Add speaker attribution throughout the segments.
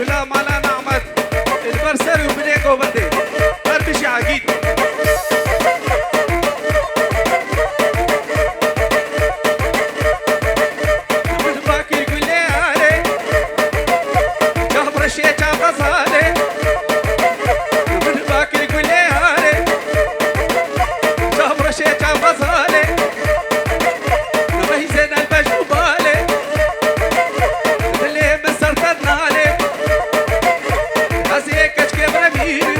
Speaker 1: ولا مالا نعمت البرسل وبنيك وبدي بربشي عقيد بالباكي قولي علي جهبر الشيء غزالي بالباكي قولي علي جهبر الشيء غزالي نبهي البجوبالي اللي مسرتنا علي هزيك اشكي برميري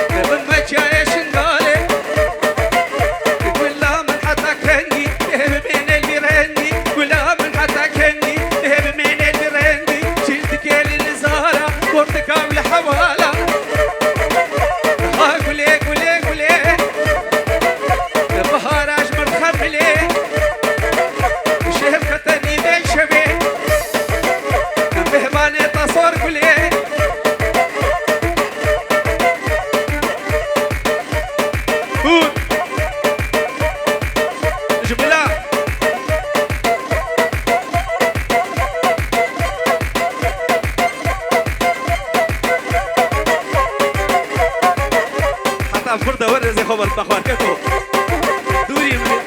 Speaker 1: من مجاي شنغالي ولا من حتى كني من اللي رني ولا من حتى كني من اللي رني شلتك يا النزارة كنت كامل حوالة قولي قولي قولي البهار اجمل خملي شهب كتني بين شبيه بهباني تصور قولي قول جبلا حتى الفردة ورزي خبر بخوار كتو دوري من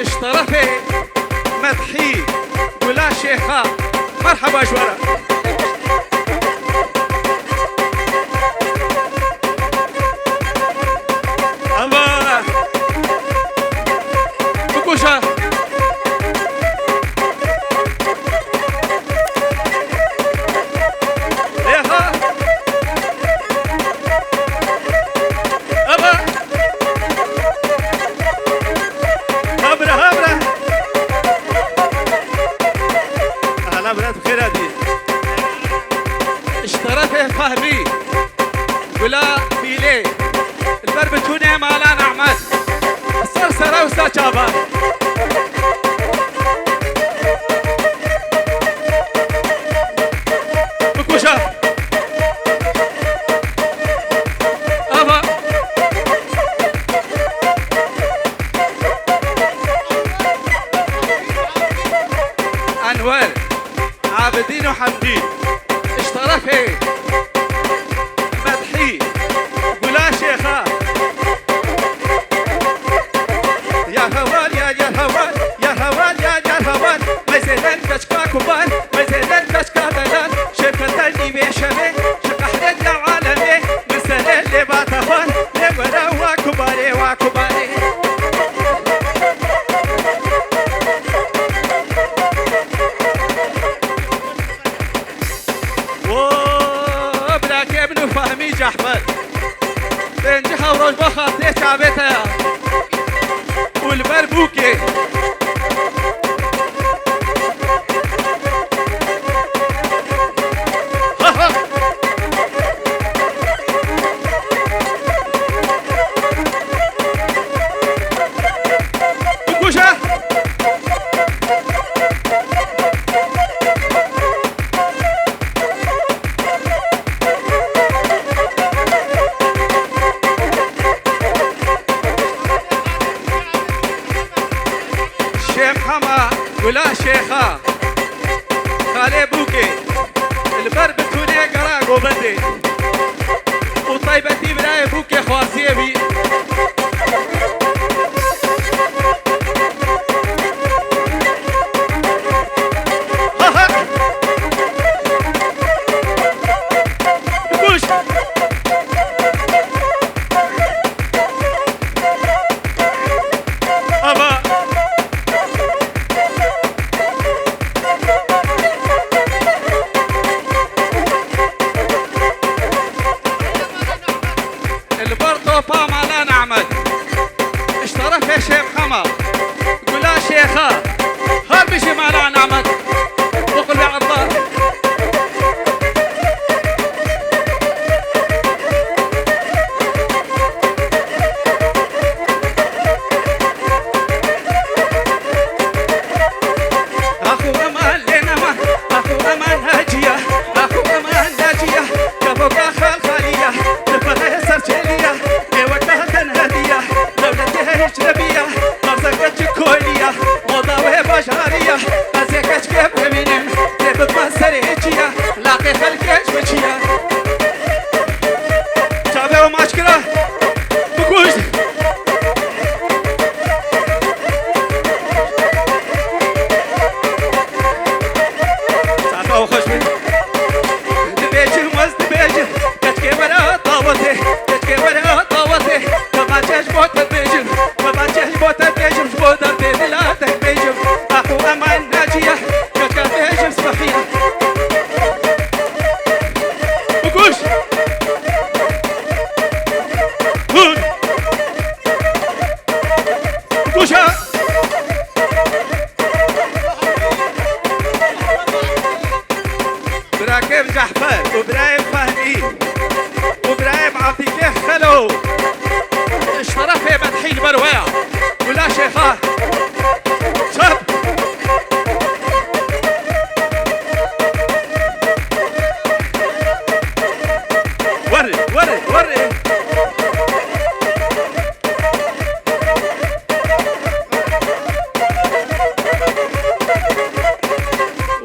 Speaker 1: اشترفي مدحي ولا شيخة مرحبا جوارا الله بكوشة ياها الله هبرة هبرة أهلا بنات بخير هذه اشترفه فهمي ولا فيلي البربتوني مالا نعمت الصرصرة وستا شابان بكوشة أبا أنوار عابدين وحمدين اشترفه مدحي ولا شيخة فهمي جحفل بنجها وروج بخاطي شعبتها والبربوكي ولا شيخا خالي بوكي البر بتوني قراق وبدي وطيبتي براي بوكي خواسيبي بكوش أبا شيخ حما قولا شيخا هل بشي معنا نعمت وقل يا الله اخو امان لنما اخو امان هاجيه اخو امان ناجيه كفوق خال خاليه تفرح سرجليه وقتها تنهديه دولتها اجنبيه مرزقتك كوليه موضوع بشريه ازيكش كيف منين كيف بمسري هجيه لاقي خلقش بشيه شعبي ومشكله بكوش ساعه وخش دبيجي ومز دبيجي كتكي ولا طاوتي كتكي ولا طاوتي كما تشبوت البيجم كما تشبوت البيجم شبوت البيجم لا تبيجم اخو امان ناجيه كتكي بيجم صباحيه بكوش هون بكوشة براكب جحفل وبرايم فهمي وبرايم عطيكيه خلو اشترف في مدحين برويع ولا شيخاه شب وري وري وري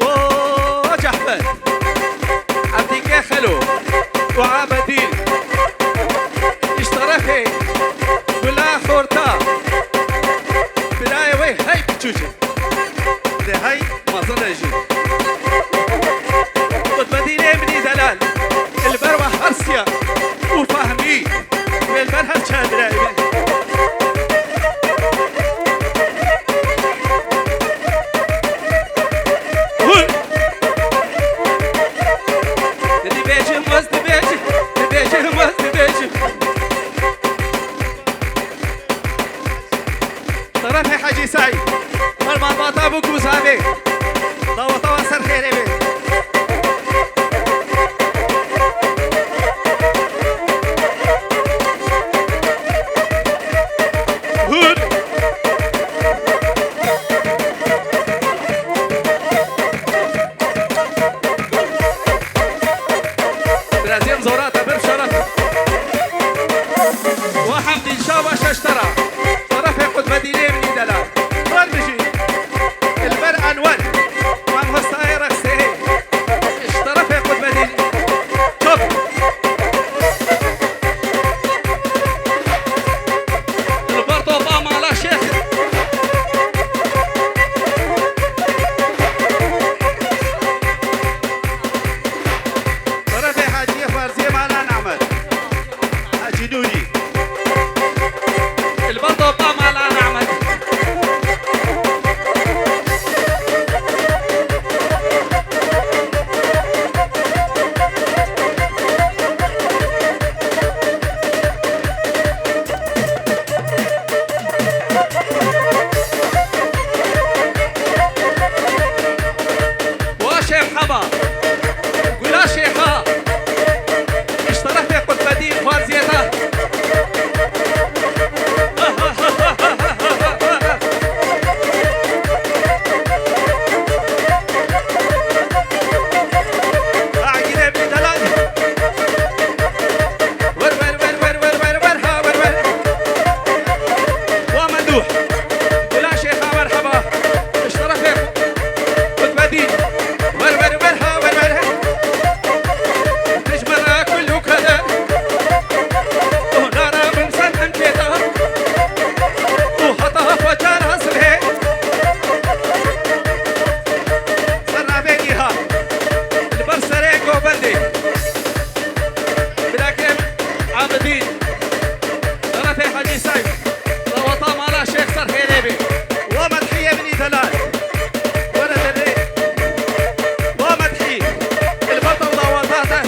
Speaker 1: وجحفل عطيكيه خلو وعابدين اشترفي ولا خورتا بداية وي هاي بتشوشي ده هاي ما صنجي وتبديني مني دلال البروة حرسيا وفهمي والبرها شادرة طرفي حاجي ساي المرباطة بكوز هذي ضوى طوى سر خيري بي هود برازيل زوراتها برشرة وحمد إن شاء الله شاشترى طرفي قد بديني مني دلال طال بجي البر أنوال وان هستاي رخصي اشترفي قد بديني شوف البرطو طامع لا شيخ طرفي حاجية فارزية ما لا نعمل حاجي نوري البرطو طامع لا نعمل العابدين رفيع حجي سيف لوطا مالا شيخ سرهيليبي ومدحية بني دلال ولد الريق ومدحي البطل لوطاته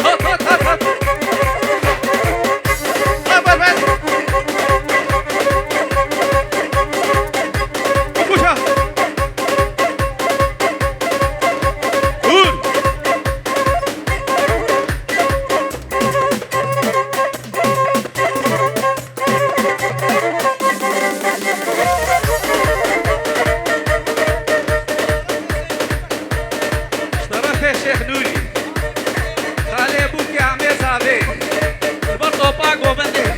Speaker 1: هات هات هات هات وكوشا قول اشترك يا شيخ نوري خالي ابوك يا عمي صاحبي البطل باقو بندي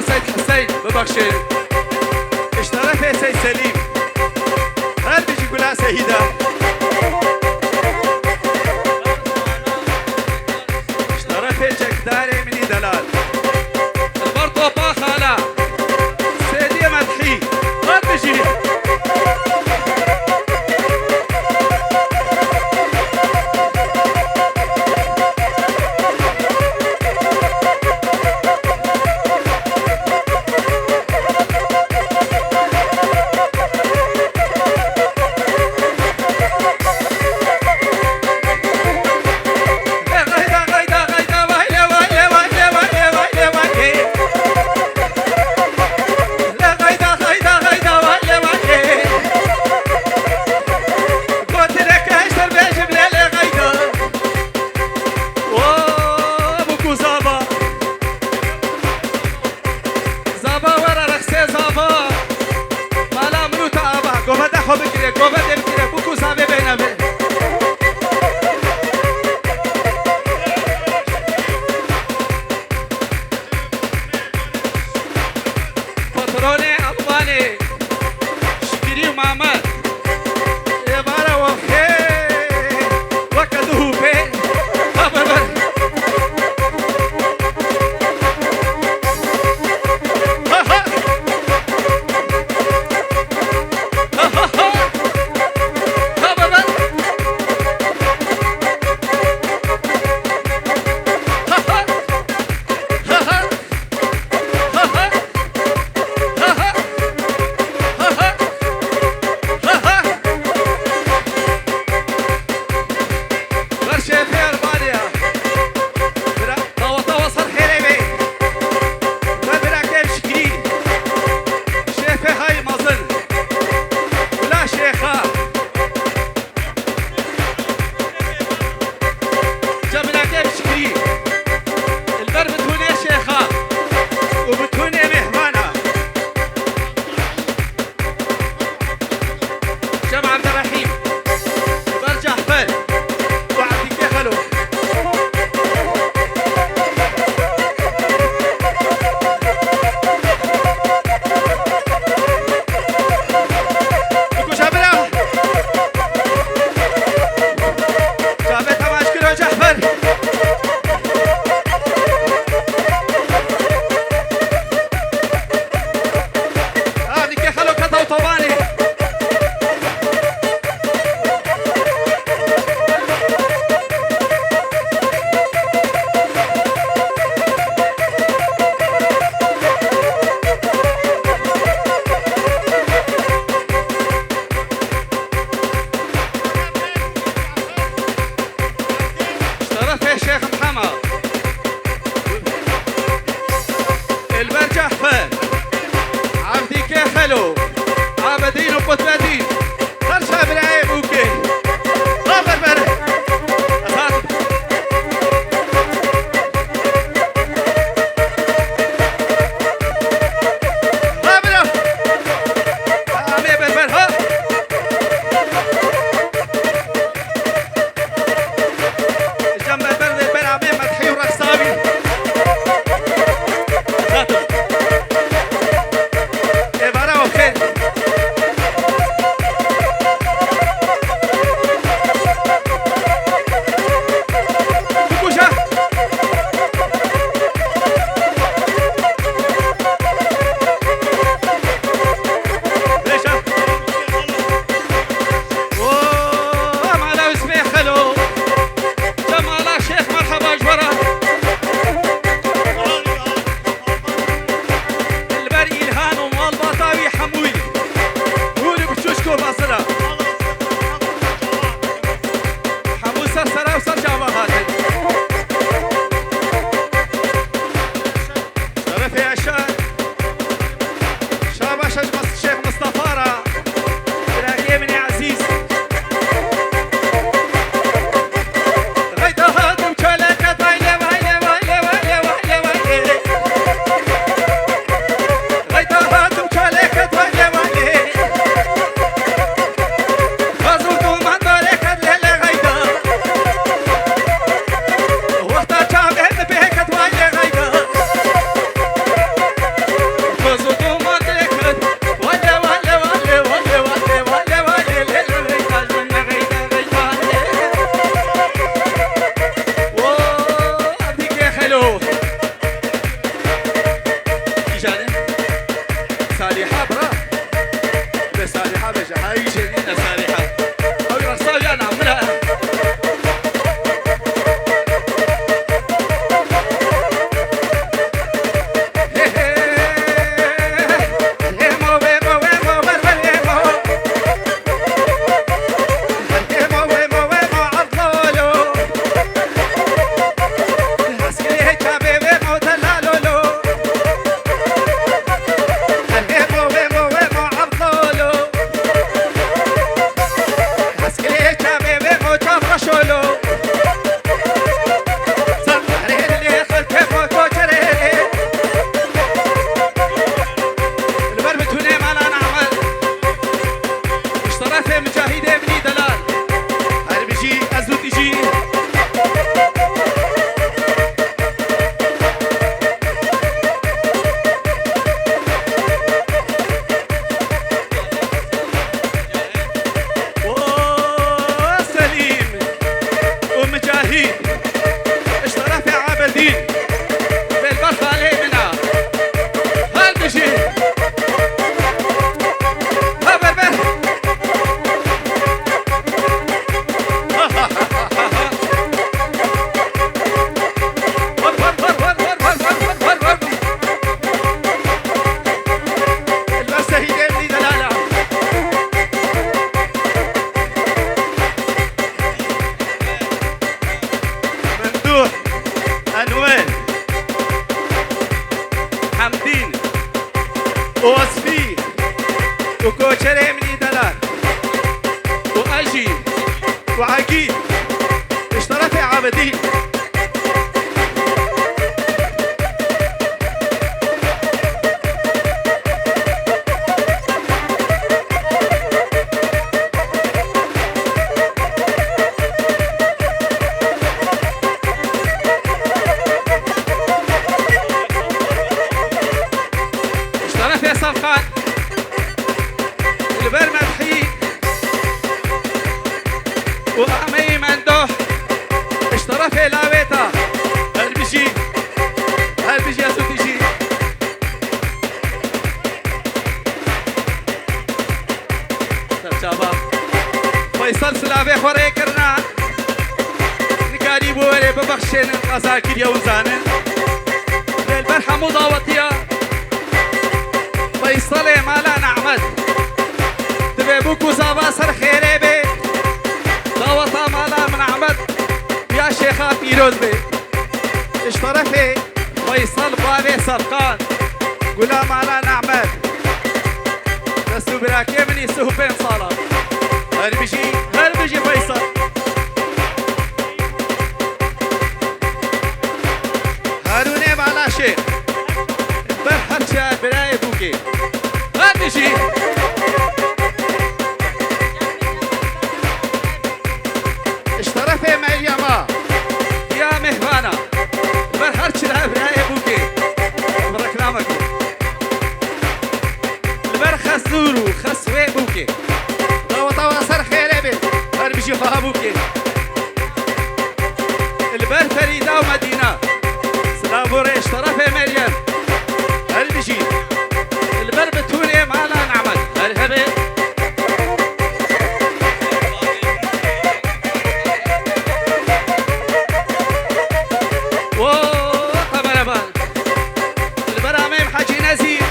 Speaker 1: سيد حسين ببخشين اشترى سيد سليم هل بيجي كلها سيدة اشترى جك داري مني دلال البرطو باخالة سيدية مدحي هل بيجي ووصفي وكوشري مني دلال وأجي وعقيد اشترى في عابدين صفقان البر مدحي وأمي مندوح اشترى في لاويتا هل بيجي يا سوتي جي شباب فيصل سلافي خوري كرنا نكاري بوري ببخشين القصاكر يا وزانن للبر حموضة وطيا فيصل مالا نعمد تبي بوكو زابا سر خيري بي داوطا مالا من عمد يا شيخا فيروز بي اشترى في فيصل بابي صفقان قولا مالا نعمد بس براكي مني سهوبين صالة هربجي فيصل هاروني مالا شيخ برحرشا براي بوكي هربجي اشترى في مريم يا مهوانا برحرشا براي بوكي بركلامك البرخسورو خسوي بوكي طوا صار خيري بي هربجي بوكي البر فريدة ومدينة سلابوري اشترى في مريم هربجي البر بتوني معنا نعمل هرهبي البر عميم حاجي نزير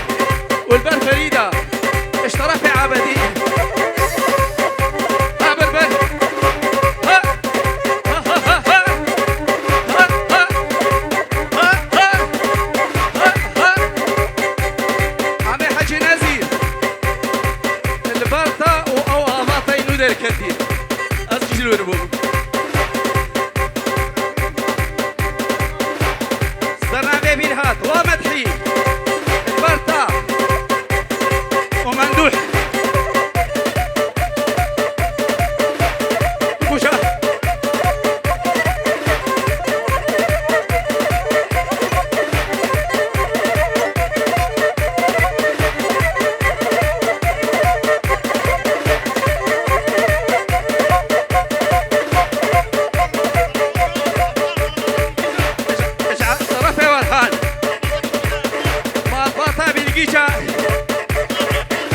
Speaker 1: والبر فريدة اشترى في عابدين كثير أسجلوا نبوك صرنا بيرهات ومدحي البرطة ومندوح بوشا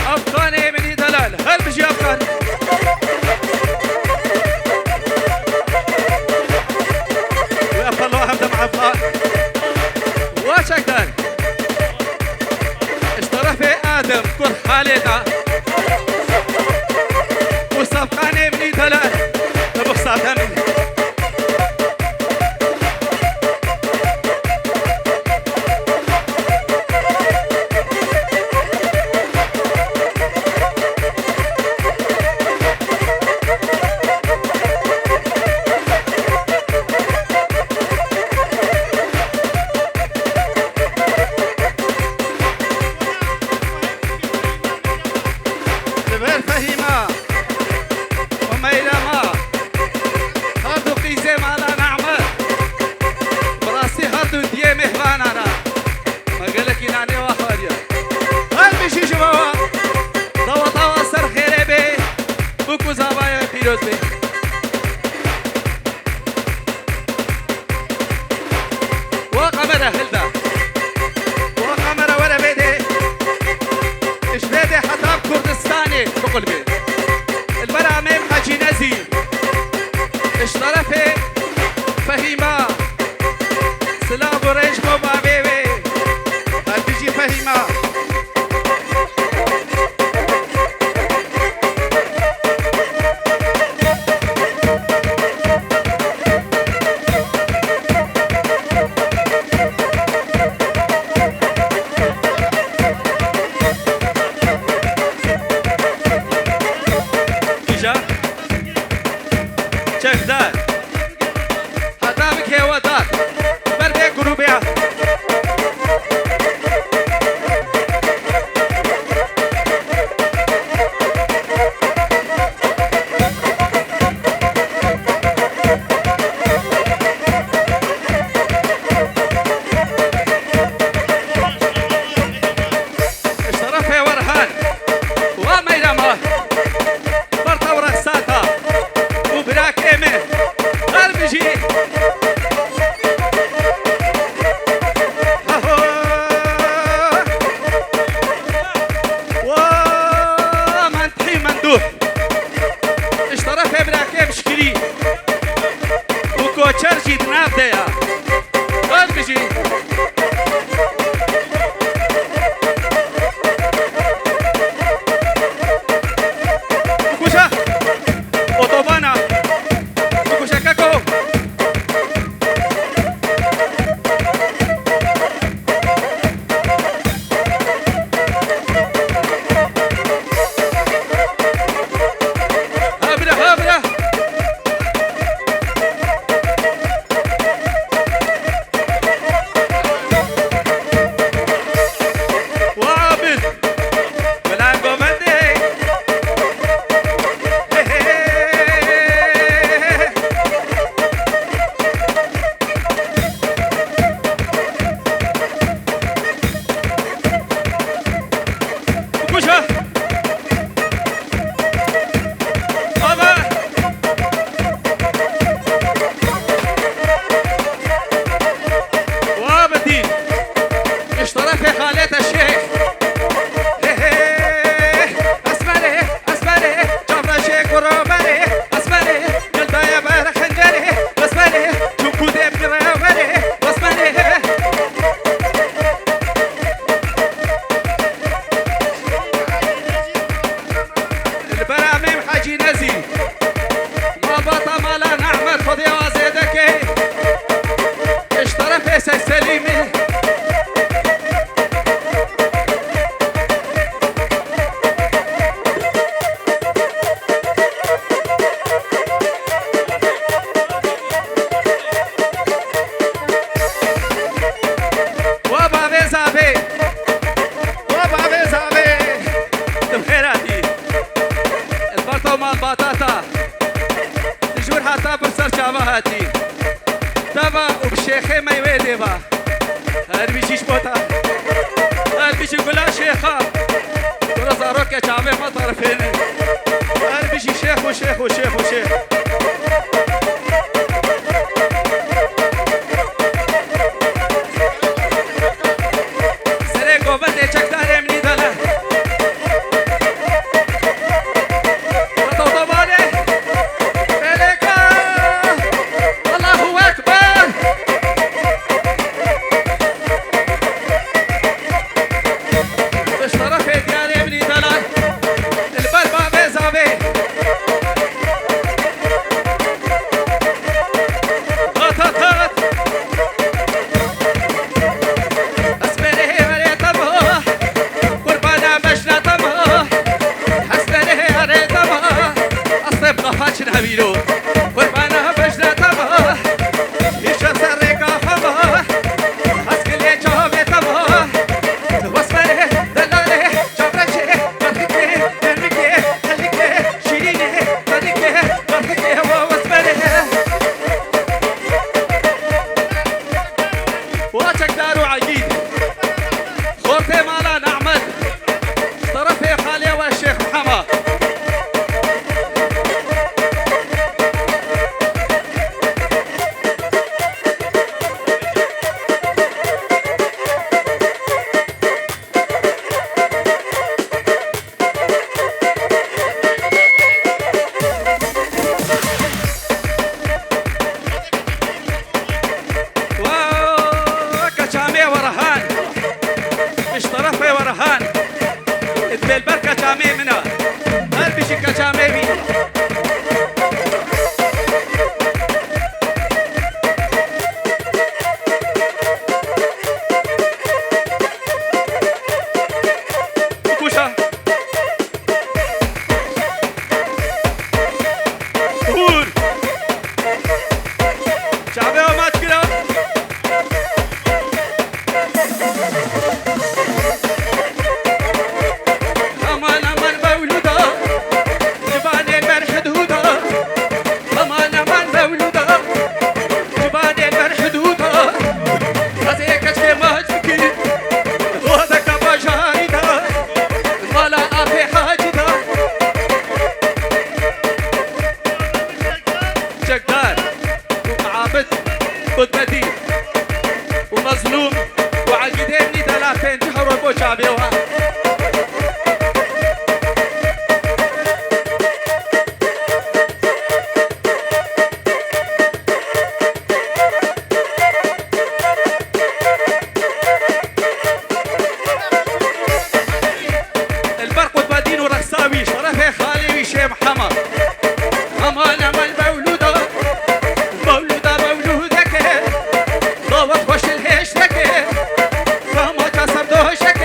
Speaker 1: أفغاني مني دلال هل بجي أفغان ويبقى الله أبدا مع أفغان وشكرا اشترى في آدم كل خالدة وصفقاني مني دلال تبخ صعبها مني فهيمة وميلمة هادو قيزي مالا نعمة براسي هادو ديه مهوان أنا ما قالك ينعني واخواريا هل بيشي جماوة طوا سر خيري بي بوكو زابايا فيروز بي وقمرة هلدا وقمرة ولا بيدي اش بيدي حتى كردستاني بقلبي البراميم حاجي نزير اشترى في فهيمة سلام وريش بابا بيبي هل بيجي فهيمة طرف خالة الشيخ اسمري اسمري جبر الشيخ ورومري اسمري قلبي يا بارخ خنجري اسمري شوفوا ذيب نراوري اسمري البراميم حاجي نزي ما بطا مالا نعمر خذي وزيدك اشترى فيس السليمي هاتي دابا وبالشيخي ما يويدي با هاد بيجيش بوتا هاد بيجي يقولها شيخة ترى صاروك يا شعبي ما طرفين هاد بيجي شيخ وشيخ وشيخ وشيخ سريقو بدي چكتاري مني دالا ومظلوم وعقديني ثلاثين جهر وبو شعبيوها البرق وتبادين ورقصاوي شرفي خالي وشي محمد أمانة من مولودة مولودة مولودك ضوت خوش الهيشتك فما كسر دوشك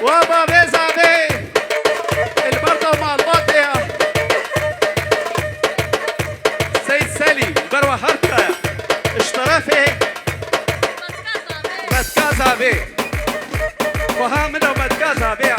Speaker 1: وبابي زابي البرطة مع الباطية سيد سالي بروة هركة اشترافي بدكا زابي وهامنا وبدكا زابي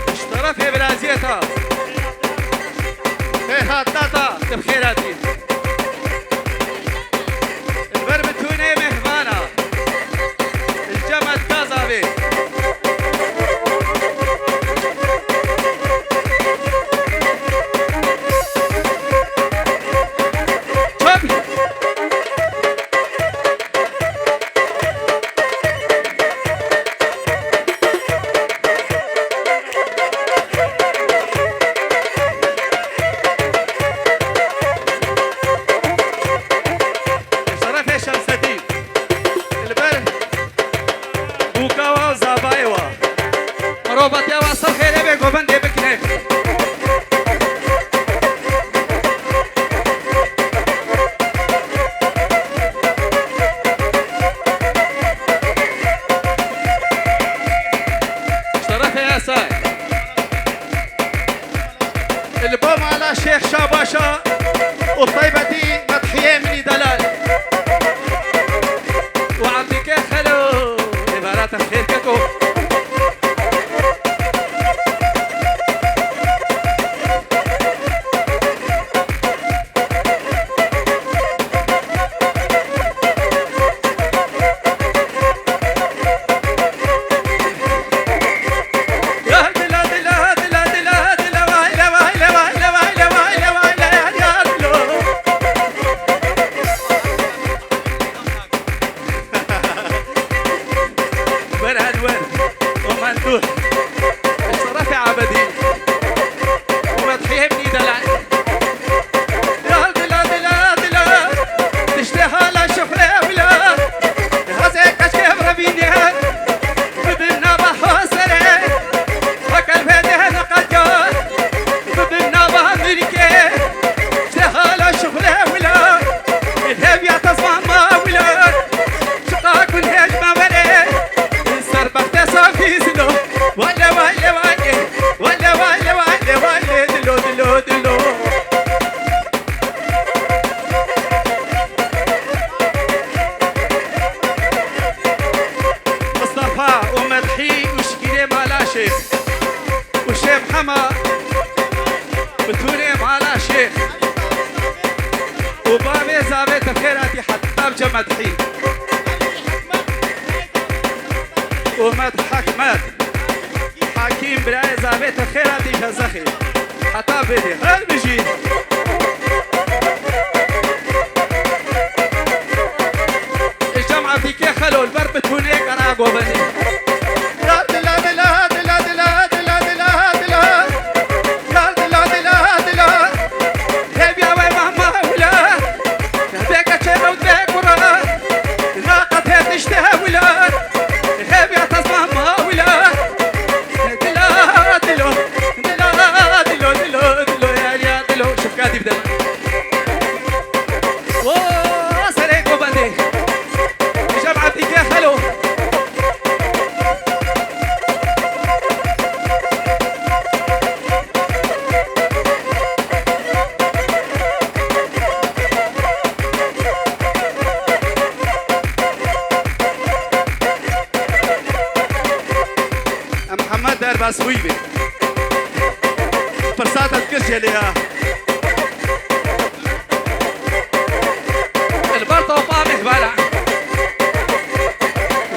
Speaker 1: اشترى في بلازيتها فيها الطاطا بخيراتي البربتوني مهمانة الجمد كازابي روبات يا واصل خيري بيكو بندي بكنيك اشترف يا ساي البوم على الشيخ شاباشا والطيبتي مدحية مني دلال وعندك خلو عبارات الخير كتو اشترافي عبدي ومدحيه بني دلع يا دلا دلا دلا تشتهى لا شفرة ولا هزيك اشكي بربيني بدنا بحوسرة وكل بيده نقجة بدنا بامريكا تشتهى لا شفرة ولا الهب يا تصمع ما ولا شقاك من هج ما وري سربك تصافي سنو ولا ولا ولا ولا ولا ولا ولا دلو دلو دلو مصطفى ومدحي وشكيلي مالا شيخ وشيخ حما بتوني مالا شيخ وبابي زابي تخيراتي حتى بجمدحي ومدحك مد حكيم براي زابيت الخيراتي جزخي حتى بدي هل بجي الجامعة فيك يا خلو البرب تكون هيك انا اقوى بني لا دلا دلا دلا دلا دلا دلا دلا لا دلا دلا دلا هيب يا وي مهما ولا هديك اتشير وديك ورا ناقة هيك تشتهى ولا هيب يا تصمع ما ولا دلا دلو دلا دلو دلو دلو يا دلو شوف قاعد يبدأ اوه سريك وبندي جمعة فيك يا خلو محمد دار باسويبي فرصات الكرشة لها البرطة وطامح بلع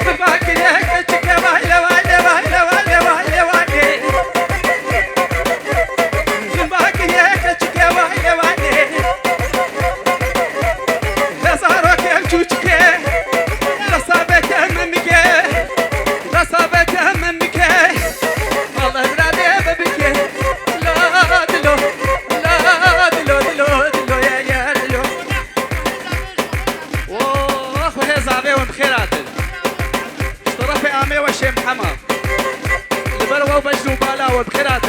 Speaker 1: بفاكر يا هكتشك يا واحلة واحلة واحلة واحلة واحلة واحلة بفاكر يا هكتشك يا واحلة واحلة لا صاروك يا مشوشك لا صابت هممك لا صابت هممك محمود خيرات.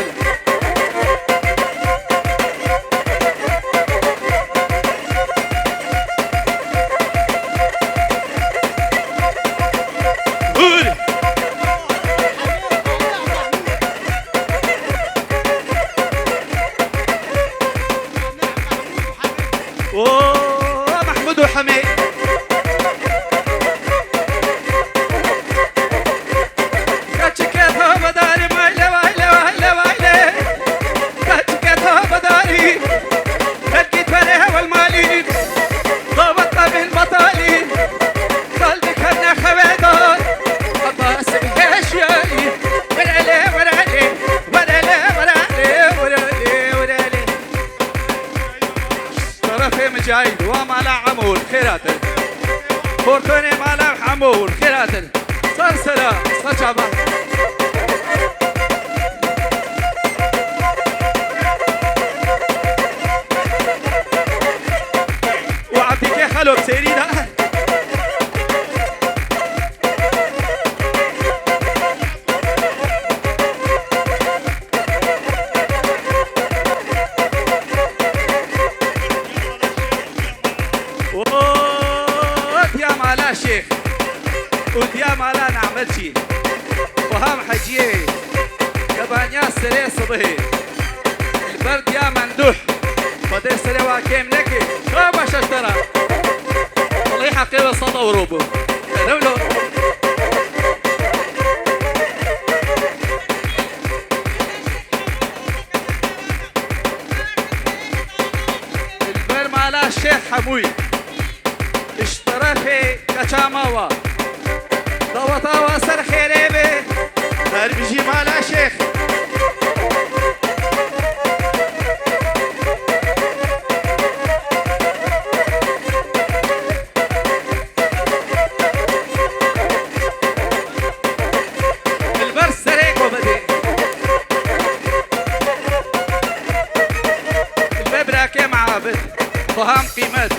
Speaker 2: اوه محمود وحميد
Speaker 1: كاتشكتها بداري مايلة وايلة وايلة وايلة كاتشكتها بداري هكيت فريها والمالين ضابطة بالبطالين قلبك هنا خويدان عباس بهاشيالي ورالي ورالي ورالي ورالي ورالي ورالي طرفي مجايد ومالا عمول خيراتل فورتوني مالا حمول خيراتل سلسلة صجبة وعطيك يا خلو بسيرينا وديا مالا شيخ وديا مالا نعمتي وهم حجيه كبانيا سري صبهي البرد يا مندوح ودي سري واكيم نكي شو باش اشترى والله حقيقة صدى وروبو لولو البر مالا الشيخ حموي اشترى في كشاماوا ضوطا وسر خيريبي هربجي مالا شيخ البر سريكو بدي الباب راكي معابد فهم قيمت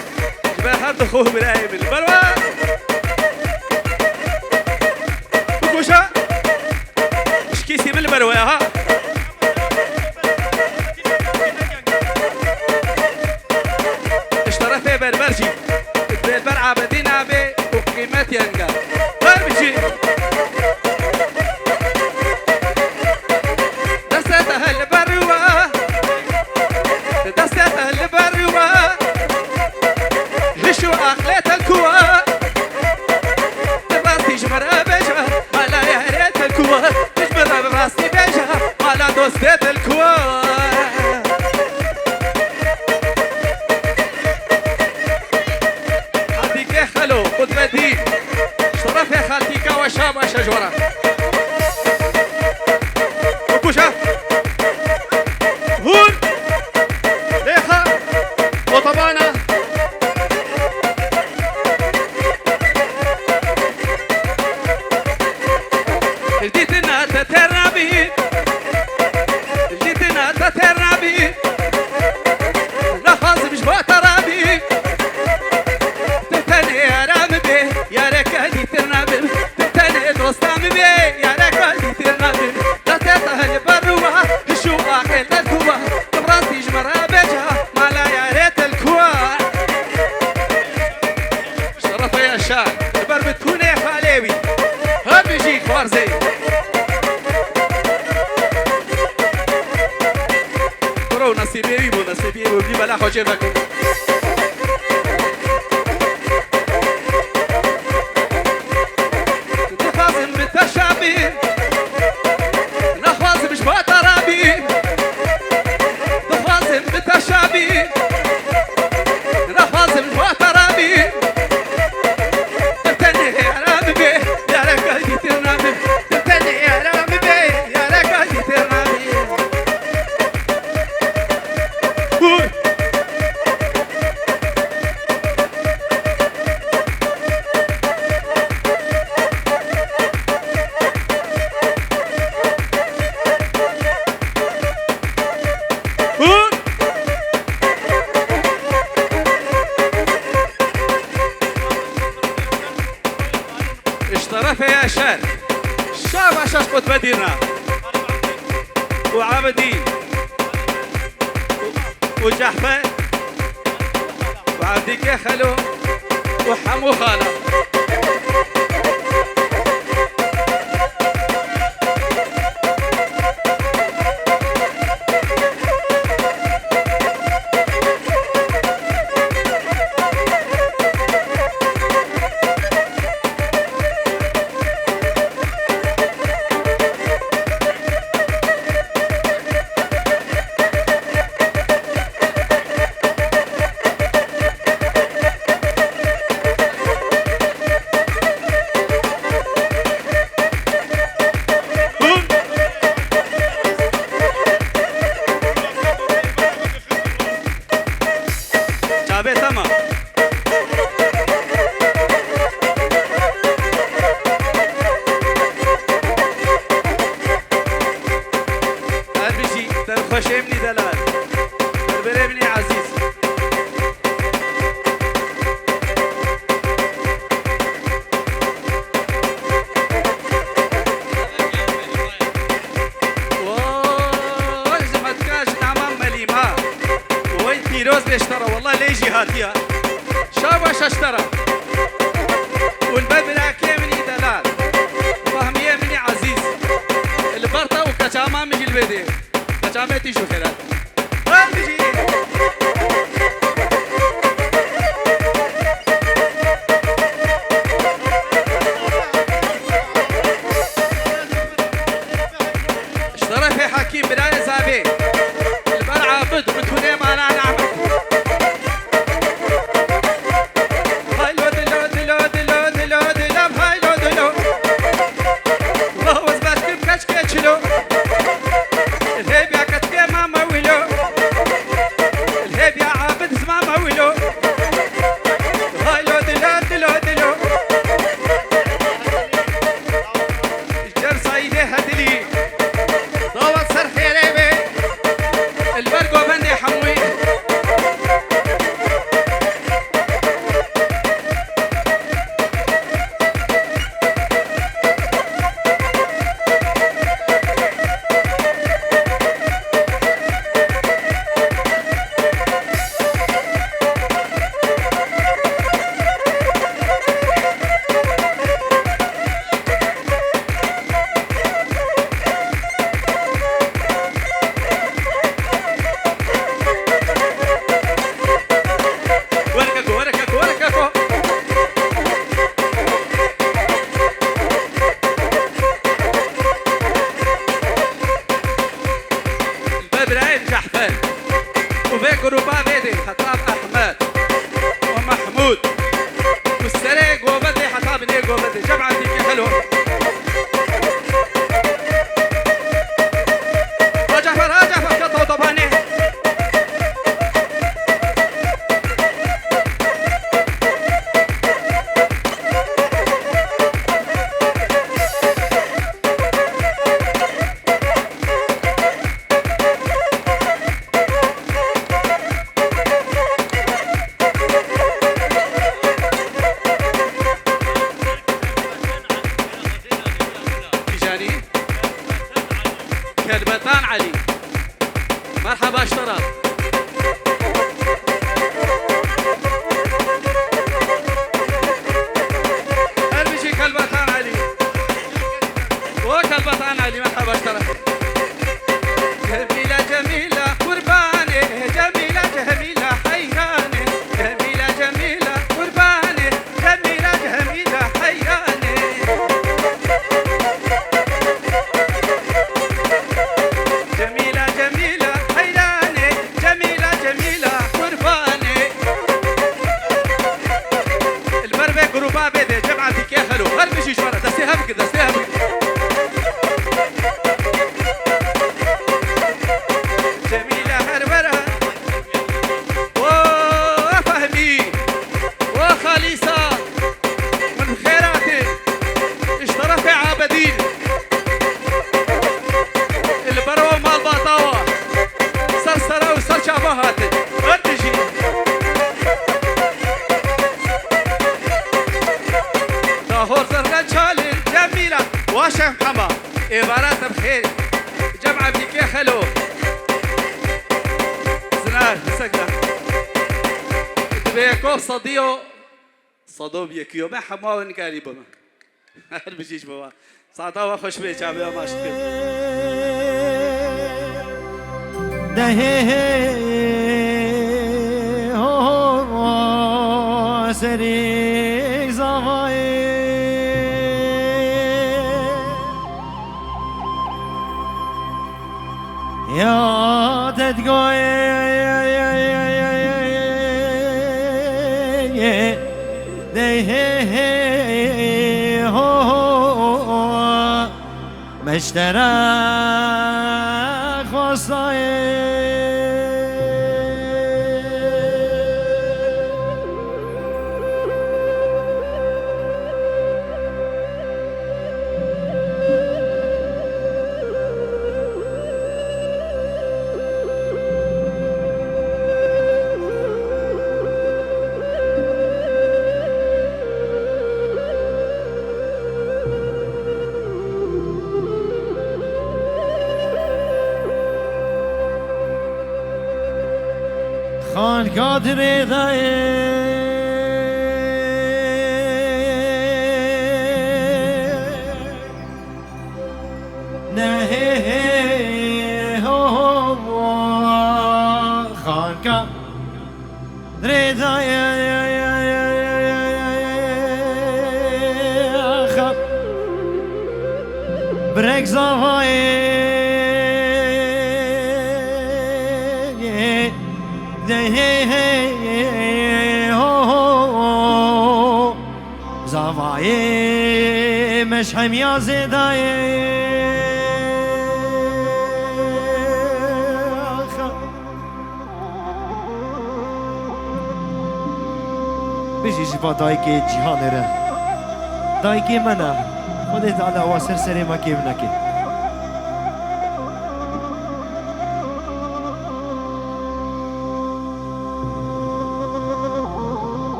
Speaker 1: الباب هرد خوه برايم البلوى بكوشا اشكيسي من البلوى ها اشترى في بربرجي البر عابدين عبي وقيمت ينقى بربجي دستها البروة دستها البروة هشو أخلت الكوة تبراسي جمرة بيجا مالا يا ريت الكوة تجمرة براسي بيجا مالا دوستت الكوة عطيك يا خلو خد بديل شرف يا خالتيكا وشابة شجورة وكوشة هون ليخا وطبانا جديتنا تترابي جديتنا تترابي لا خاص مش بترابي تتني يا رام بي يا ركادي ترنابي تتني دوستام بي يا ركادي ترنابي لا تتهل بروها شو اخل الكوا تبراسي جمرة بجها مالا يا ريت الكوا شرف يا شان البر بتكوني خاليوي هم بيجيك فارزي برو نصيبي بيبو نصيبي بيبو بلي بلا حجبكم نخازم بالتشابي نخازم مش بطرابي نخازم بالتشابي نخازم مش بطرابي تتني يا رامي بي يا ركادي ترنامي تتني يا رامي بي يا ركادي ترنامي اشترى في يا شان شاب عشاش قد بدينا وعابدين وجحفة وعبدك خلو وحمو خالة. اشترى والله ليجي هاتيها شابش اشترى والببرة كيمني دلال فهمية مني عزيز البرطة وكشامة مجي البدي كشامة تيجو خلال وامجي اشترى في حكيم بلاي زابي البرعة بد بتوني ما انا نعمل جروبا بيدي خطاب احمد ومحمود والسريق وبدي خطاب نيق وبدي جمعة ديك حلو رجفر قطو طباني كلبتان علي مرحبا اشترى ارمشي كلبتان علي وكلبتان علي مرحبا اشترى جميلة جميلة قرباني جميلة جميلة حيراني جميلة جميلة قرباني جميلة جميلة حيراني جميلة جميلة حيراني جميلة جميلة قرباني البربة قروبا بيدي جمعتك يا خلو هرمشي شوارع دستيها بك دستيها بك جميلة هربرة وفهمي وخالصة من خيراتي اشترى في عابدين البروة مال باطاوة سرسرة وسر شابهاتي ارتجي ظهور زرقا شالي جميلة واشم حما عبارات بخير جمع بيكي خلو زنار سكنا بيكو صدو بيكيو ما حماون كاري بما هر بجيش بما ساعتا وخوش بيجابي وما شكر
Speaker 3: هو سريك زواي يا تتقوي مشترك خواستای خان قادر ضايع نهي هو خان قادر ضايع بريك زواي زواي مش هم يا زداي بيجي با دايكي جهان ره دايكي منا خودت على واسر سري ما كيف نكي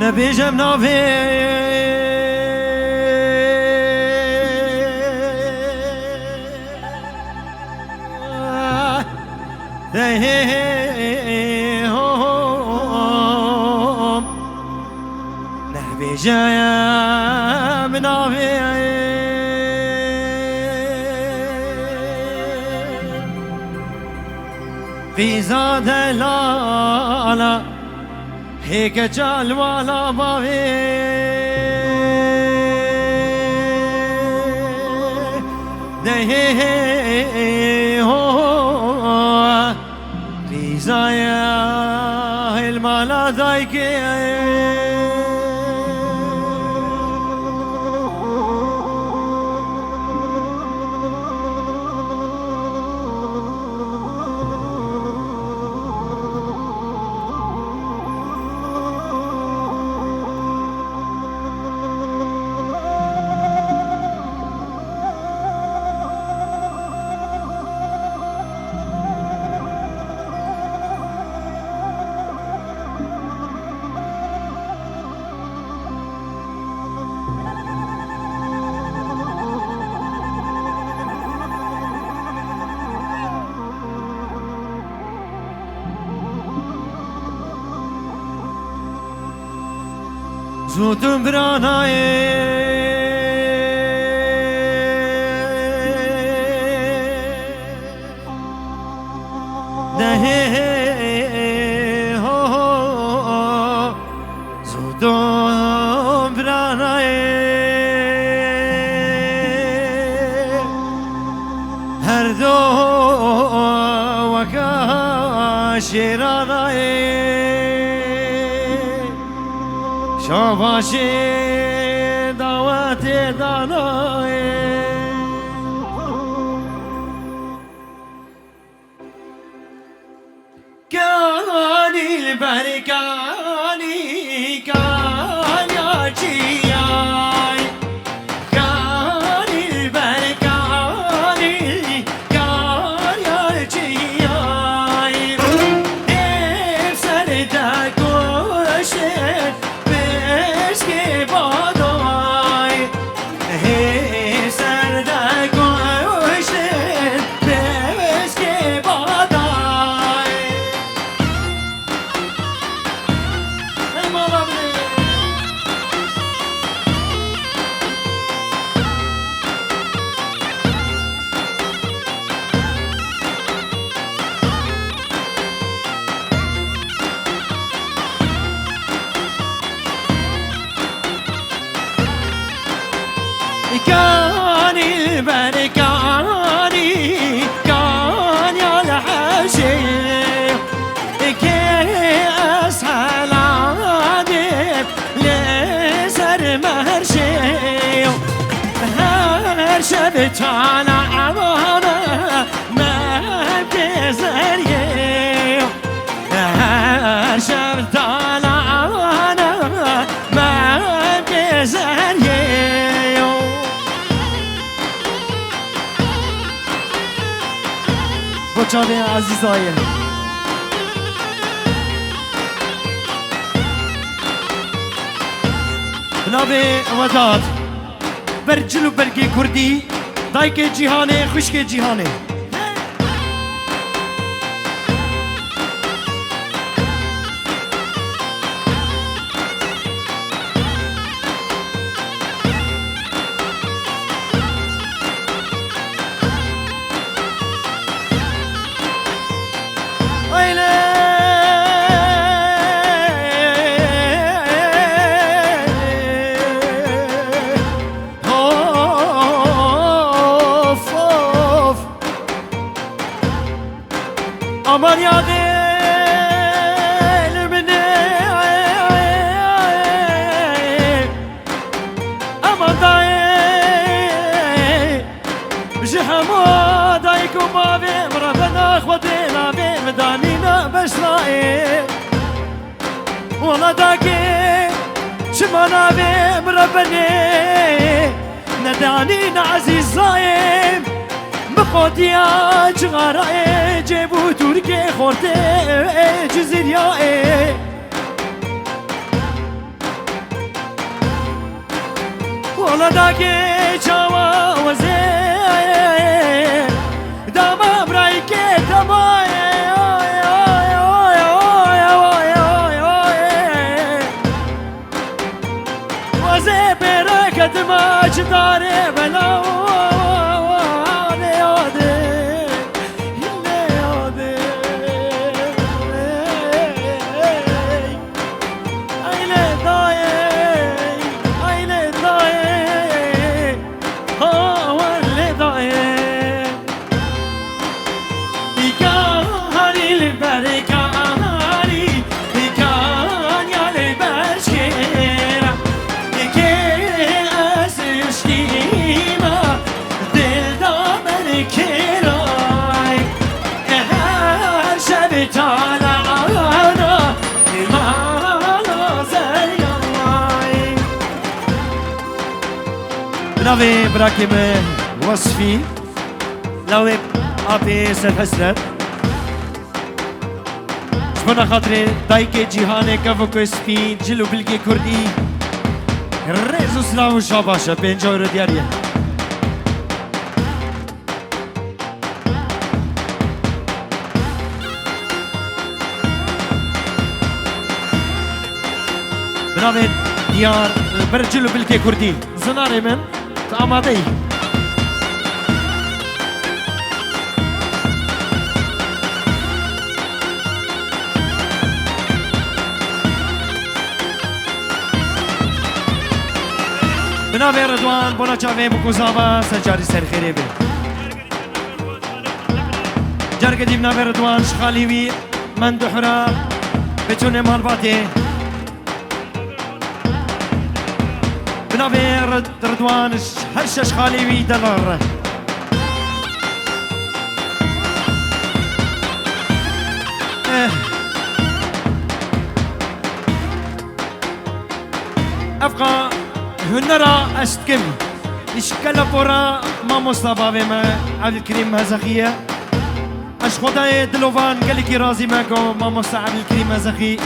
Speaker 3: نبيجم نافي نبيجم نافي في زاد لالا هيك جال ولا بابي ده هو ريزايا المالا دايكي زودم برانای ده هو زودم برانای هر دو وکا شیرانای شاباشی دعوت دانای کانی البرکانی کانی چیای کانی البرکانی کانی چیای طالعانا ما بزريه شب طالعانا ما بزريه بچه عزیزای نابه وداد برجل و برگی کردی دایک جیهانه خوشک جیهانه aman ya dil beni aman dayı jihama dayku mavi mrabena khwadina bi medanina bashra'i wala daki shmana bi mrabani nadanina aziz zaim بقوديا جغراء جيبو تركي خورتي جزيريا والله داكي جوا وزي داما برايكي داما وزي بركة ما جداري بلاو ناوي براكم وصفي ناوي أبي سرحسرت شبنا خاطري دايكي جيهاني كفوكو سفين جلو بلقي كردي ريزو سلام شاباشا بينجو ردياريا بناوي ديار برجلو بلقي كردي زناري من آماده ای بنابه رضوان بونا چاوه مکوزاوا سجاری سرخیره بی جرگ دی بنابه رضوان شخالیوی من دحرا بتونه مالباته بنابه رضوان هرشش خاليوي دلار أبقى هنرا أشتكم إشكال بورا ما مصطفى ما عبد الكريم هزخية أش خداي دلوفان قالك رازي ماكو ما مصطفى عبد الكريم هزخي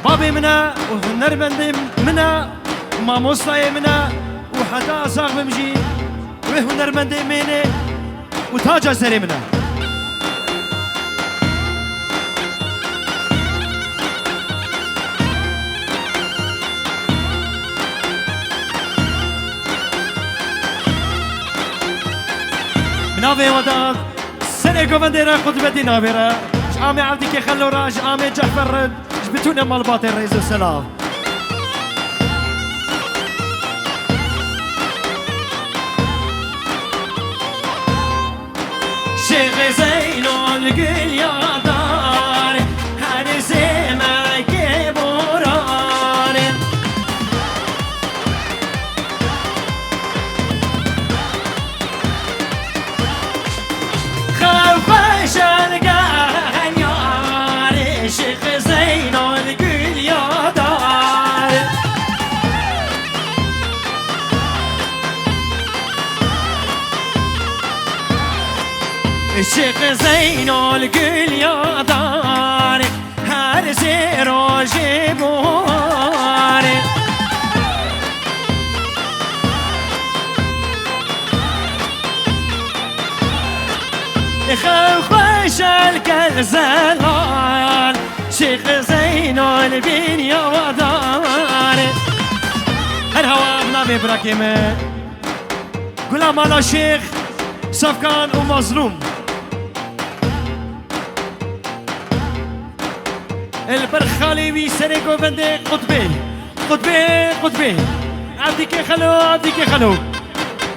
Speaker 3: بابي منا وهنر بندم منا وما مصطفى منا وحتى صاغ بمجي وهنر بندم مني وتاجا سري منا نافي وداد سنة كوفنديرا خطبتي نافيرا جامي عبدي كي خلورا جامي جعفر جبتونا مال باطل رئيس السلام شيخ زينو القل يا دار هاني زيما كبوران زين الگل یادار هر زیروژ بار خوش الگل زلال شیخ زین البین یادار هر هوا بنابه براکیمه گلا مالا شیخ صفکان و مظلوم البرخالي ويسرق وبندق قطبي قطبي عبدك خلو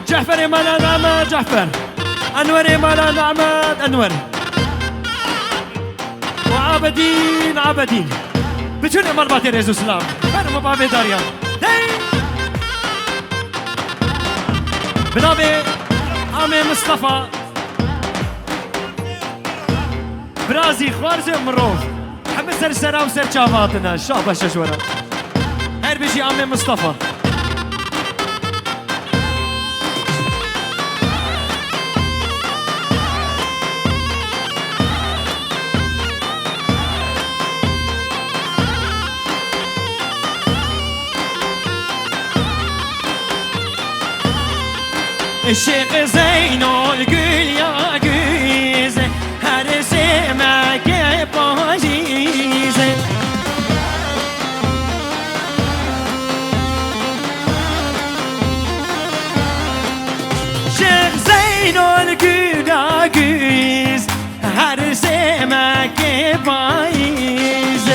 Speaker 3: جعفر مالا نعمة جعفر أنور مالا نعمة أنور وعابدين بتون مرباتي ريزو سلام أنا مبابي داريان بنابي عمي مصطفى برازي خوارزي مروف حمد سرسرة وسر شافاتنا شابة ششورة هير بيجي عمي مصطفى الشيخ زينو القول يا قيز هرسي ما باجيز شيخ زينو القول يا قيز هرسي ما باجيز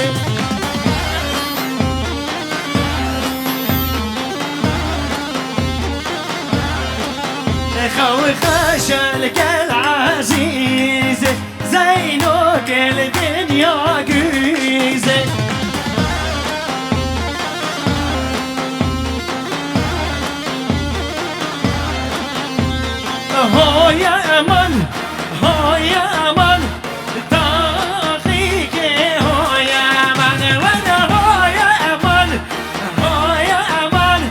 Speaker 3: خوخشلك العزيز زينك الدنيا جيز هو يا أمل تاخيك هو يا أمل وانا هو يا أمل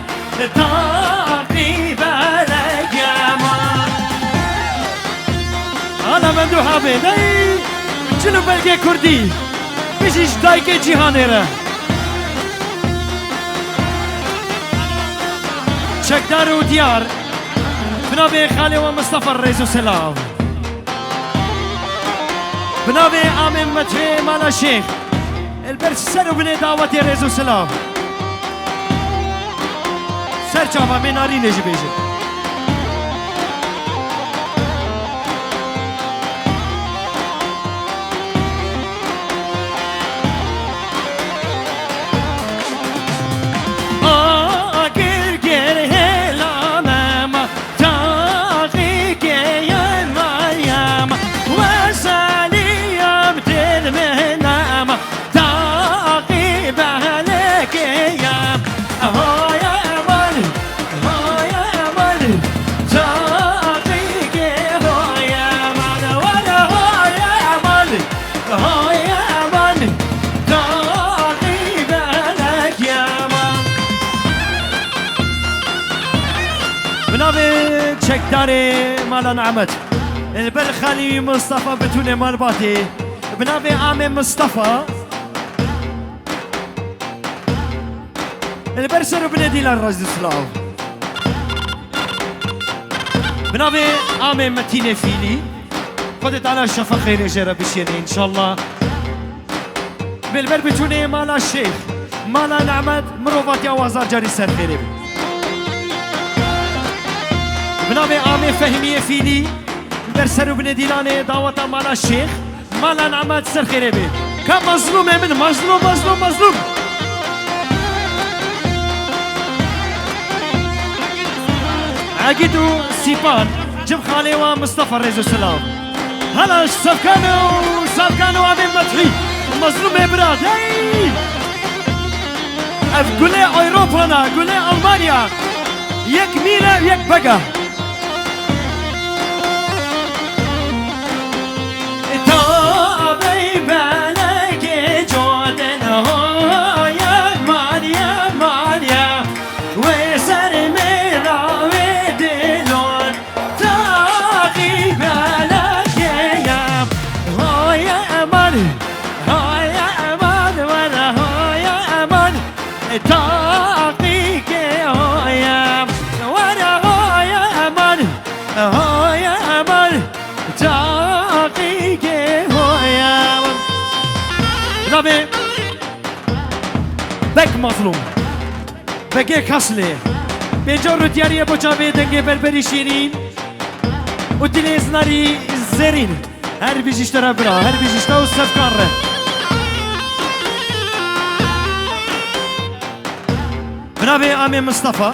Speaker 3: تاخي بالك يا أمل أنا مندو حابي چلو بلگه کردی بشیش دایک جیهانه را چکدار و دیار بنابه خاله و مصطفى الرئيس سلام بنابه آمین متوی مالا شیخ البرس سر و بنه دعوت الرئيس سلام سر چاوا من ناری نجی بیجه داري مالا نعمت البرخالي مصطفى بتوني مال باتي بنابي عامي مصطفى البرسر بندي للرجل سلاو بنابي عامي متيني فيلي خدت على الشفا خير جرى بشيني ان شاء الله بالبر بتوني مالا الشيخ مالا نعمت مروفات وازار جاري سر خيري بنابه عامي فهمية فيلي برسر بن ديلاني دعوة مالا الشيخ مالا نعمت سر خيري بي كم مظلوم من مظلوم عقيدو سيبان جم خالي ومصطفى الرئيس سلام هلا سافكانو عامي مدحي مظلوم براد اف قولي اوروبانا قولي المانيا يك ميلا يك بقى تاقيك هويا وانا هويا من هويا من تاقيك هويا من نبي بك مظلوم بقى كسلة بجور تياري ابو جابي دنگه بربری شیرین و دلیز ناری زرین هر بیشتر برا هر بیشتر و سفکان ره بنابي عمي مصطفى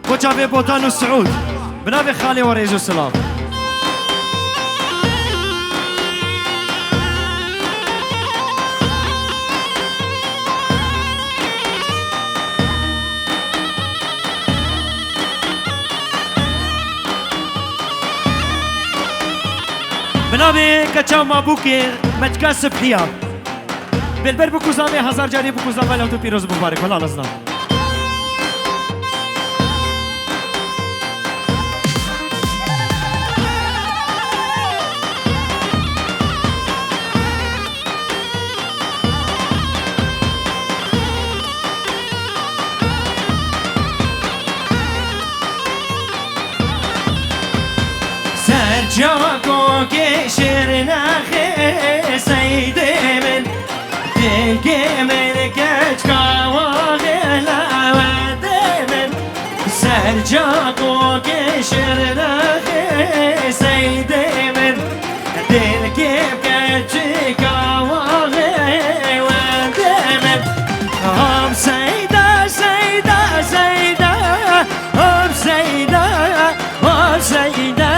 Speaker 3: بو جابي بوطان والسعود بنابي خالي ورئيس السلام بنابي كتشام ابوكي متكسب حياه بالبر بكوزامي هزار جاري بكوزامي لو تو بيروز مبارك والله لازنا سرجاكو كشرنا خي سيدي من دلقي من كجكا وغلا ودمن سرجاكو كشرنا خي سيدي من دلقي كجكا وغلا ودمن هم سيدة سيدة سيدة هم سيدة هم سيدة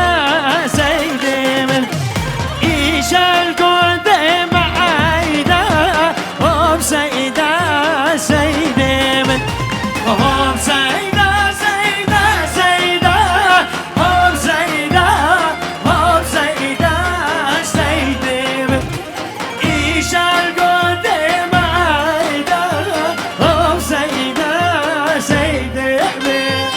Speaker 3: سيدي من إيش القدم عايدة هم سيدة سيدي من هم سيدة سيدة سيدة هم سيدة هم سيدة سيدي من إيش القدم عايدة هم سيدة سيدي من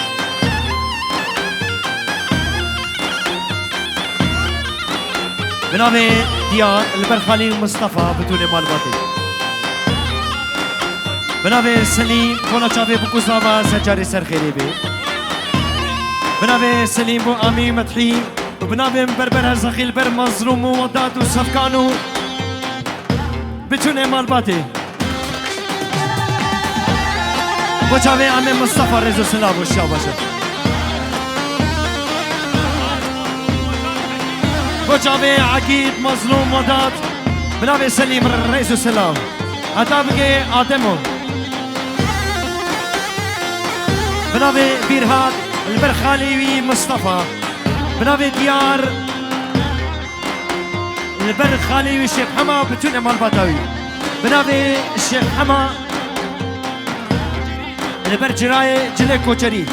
Speaker 3: بنامي ديار البرخالي مصطفى بتوني مالباتي بنامي سليم بونا شافي بكوزابا سجاري سرخيري بي بنامي سليم بو امي مدحي وبنامي بربر زخيل بر مظلوم وودات وسفكانو بتوني مالباتي بو شافي امي مصطفى رزو سلام والشاباشا بجابي عقيد مظلوم وداد بنابي سليم الرئيس السلام عتابقي آدمون بنابي بيرهاد البرخالي مصطفى بنابي ديار البرخالي والشيخ حما بتون مال باتاوي بنابي الشيخ حما البرجراي جلي كوچري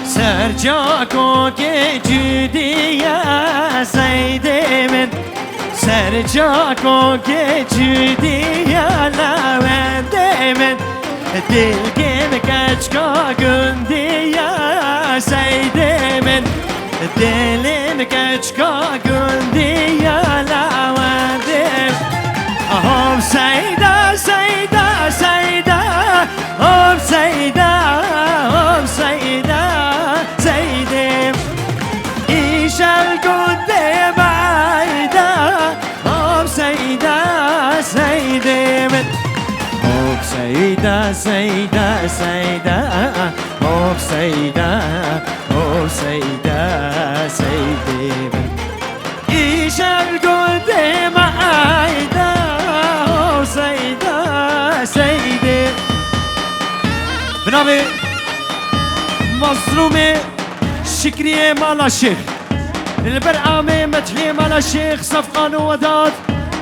Speaker 3: سرجاكو كي جدي يا سيدي من سرجاكو كي جدي يا لاوندي من دلقي مكاشكا قندي يا سيدي من دلي مكاشكا قندي يا لاوندي هم سيدة سيدة سيدة هم سيدة هم سيدة سيدي إيش القدام عايدة هم سيدة سيدي من هم سيدة سيدة سيدة هم سيدة هم سيدة سيدي من إيش القدام عايدة هم سيدة سيدي بنابي مظلومي شكرية مال الشيخ البرعامي مدحي مال الشيخ صفقان وداد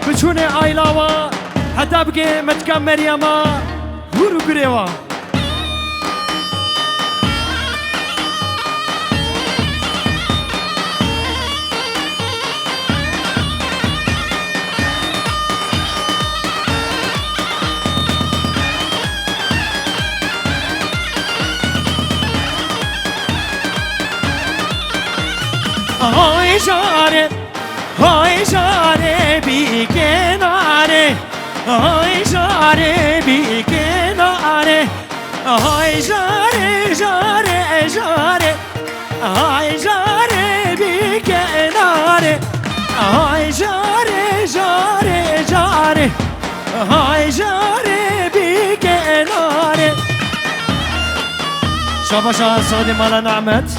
Speaker 3: بتشوني عيلاوة حتى بقي متكم مريما هورو قريوا های جاره بی کناره های جاره بی کناره های جاره جاره جاره های جاره بی کناره های جاره جاره جاره های جاره بی کناره شاباشا سعودي مالا نعمت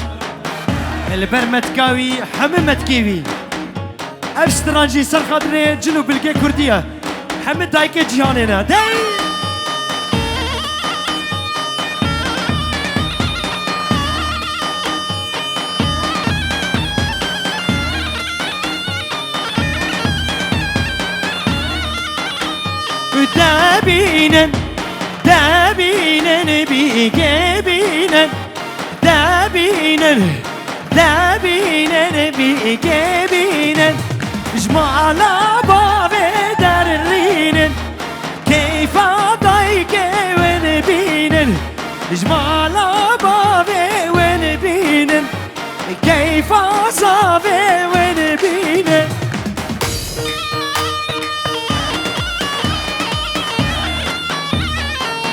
Speaker 3: البرمت كاوي حممت كيوي افسترانجي سر خاطري جنوب الكي كردية حمد دايكي جهانينا داي دابينن دابينن بيجابينن دابينن دابينن بيجابينن جمعنا بابي درينن كيف ضايق وين بينن جمعنا بابي وين بينن كيف صابي وين بينن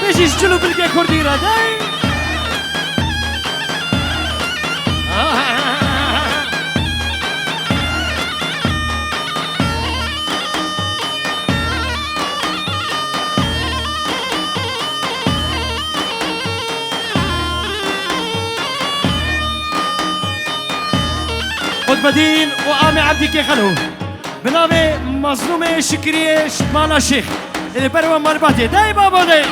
Speaker 3: بيجيش جلو بالكي كردي رداي بدين وآمي عبدي كي خلو بنامي مظلومي شكرية مالا شيخ اللي بروا مرباتي داي بابا داي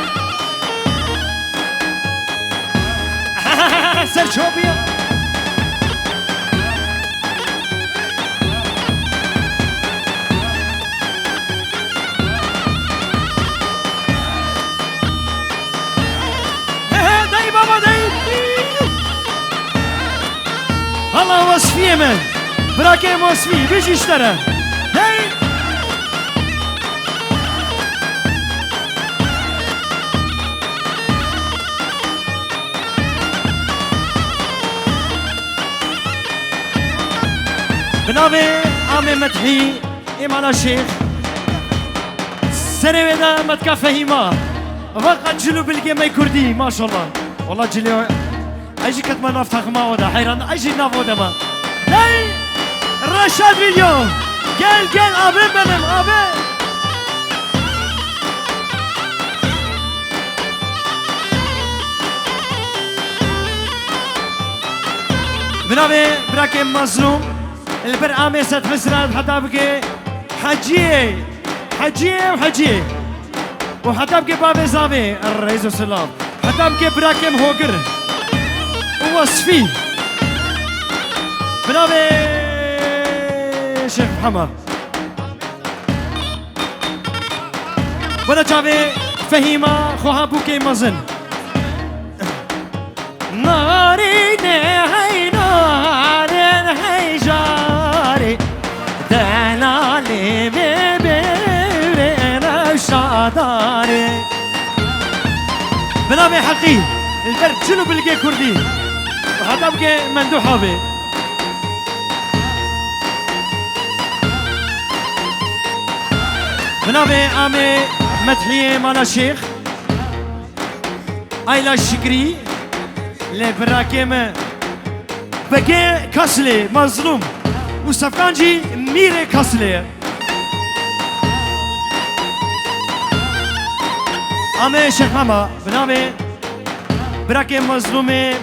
Speaker 3: سر شوبيا داي بابا داي الله وصفية من براكي وصفي بيجي اشترى داي بنابي عامي مدحي إيمان الشيخ سنة ودا متكا فهيما وقت جلو بالجيمي كردي ما شاء الله والله جلو ايجي كتما نفتح ما ودا حيران ايجي ناف ودا ما داي رشاد فيديو قال ابي بنم ابي بنابي براكي مظلوم البرعامي ست حسرات حتى بكي حجيه وحتى بكي بابي زابي الرئيس السلام حتى بكي براكم هوجر ووصفي بنابي شيخ محمد ولا جابي فهيمة خوها بوكي مزن ناري نهي نهي جاري دلالي ببرين شاداري بنامي حقي البرد شنو بلقي كردي وحتى بقي مندوحة بي بنامي آمي مدحية مالا الشيخ آيلا الشكري لبراكيم بقي كسلي مظلوم وصفقانجي ميري كسلي آمي شيخ ماما بنامي براكيم مظلومي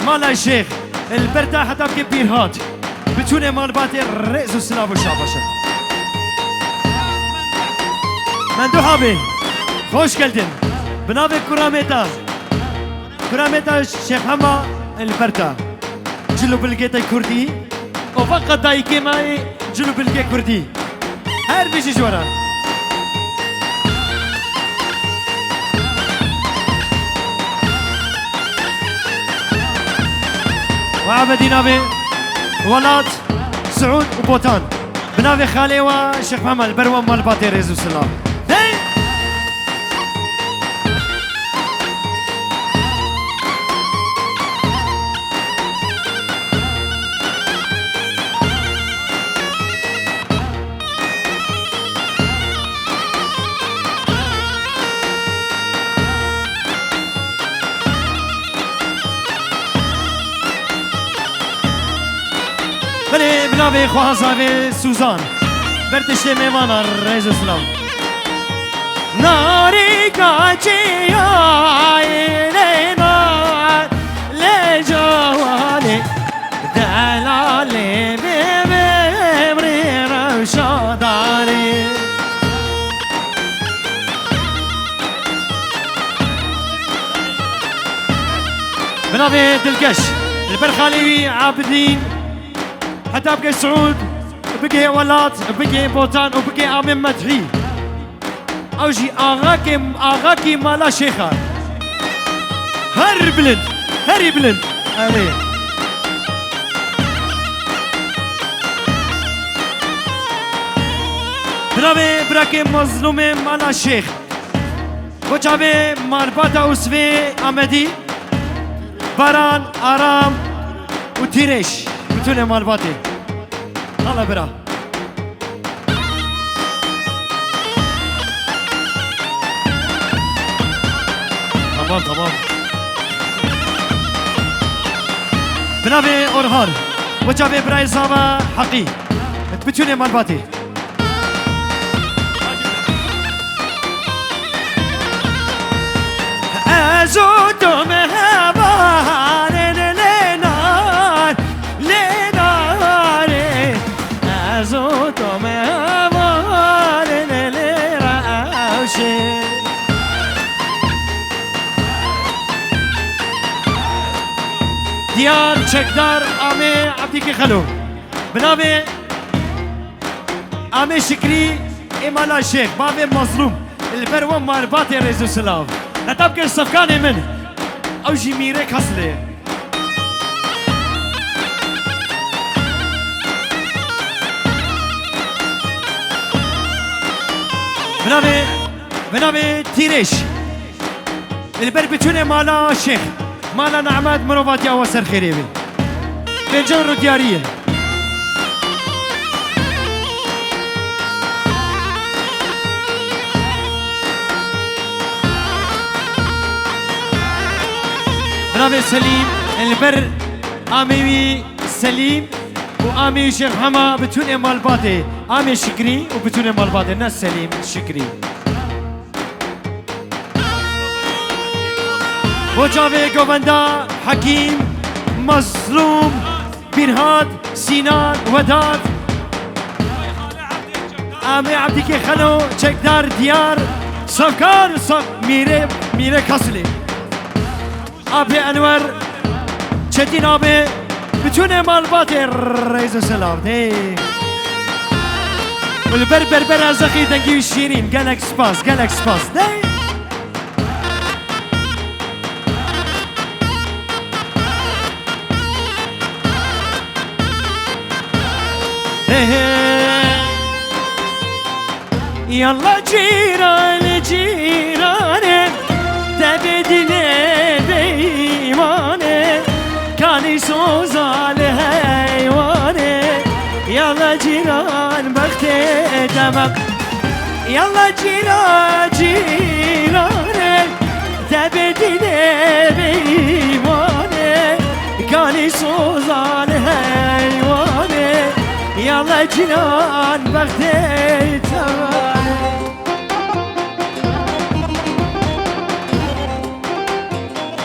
Speaker 3: مالا الشيخ البرتا حتى بكي بيرهات بتوني مال باتي الرئيس والسلام والشعبشة مندوحة بي خوش قلتن بنابي كراميتا الشيخ حما البرتا جلو بالقيتا كردي وفقط دايكي ماي جلو بالقي كردي هر بيجي جورا وعبدي نابي ولاد سعود وبوتان بنابي خالي وشيخ محمد البروة مال باتي ريزو سلام خوازاوی سوزان برتشت میوان رئیس اسلام ناری کاچی آیلینا لجوانی دلالی بمری روشادانی بنابي دلقش البرخالي عابدين حتى بقي سعود بقي ولات بقي بوتان وبقي عامل مدحي اوجي اغاكي مالا شيخة هري بلند عليه بنابي براكي مظلومي مالا شيخ وجابي مارباتا وسفي عمدي باران آرام و تیرش بتونه مالباتی حالا برا تمام بنابي اورهان وجابي براي صابا حقي بتونه مالباتی ازودو مهبان لنار ازودو مهبان لراوشي ديار چکدار آمي عبديكي خلو بنابي آمي شكري إمالا شيخ بابي مظلوم البروان مارباتي ريزو سلاف نتبقى الصفقاني من او جي ميريك هسلي بنابي تيريش البر بتونه مالا شيخ مالا نعمات مروفاتي او سر خيريبي بنجر دياريه بنابي سليم البر آمي سليم وآمي شيخ حما بتونه مالباتي آمي شكري وبتونه مالباتي ناس سليم شكري وجاوي قواندا حكيم مظلوم بيرهاد سينان وداد آمي عبديكي خلو چكدار ديار صفكار صف ميري كسلي آبي أنور چتين آبي بتونه مالباتي رئيس السلام دي والبر ازاقي دنگي شيرين قالك سباس دي يلا جيران دبدني بيماني كاني سوزال هيواني يلا جيران بختي دمك يلا جيران دبدني بيماني كاني سوزال هيواني يلا جيران بختي دمك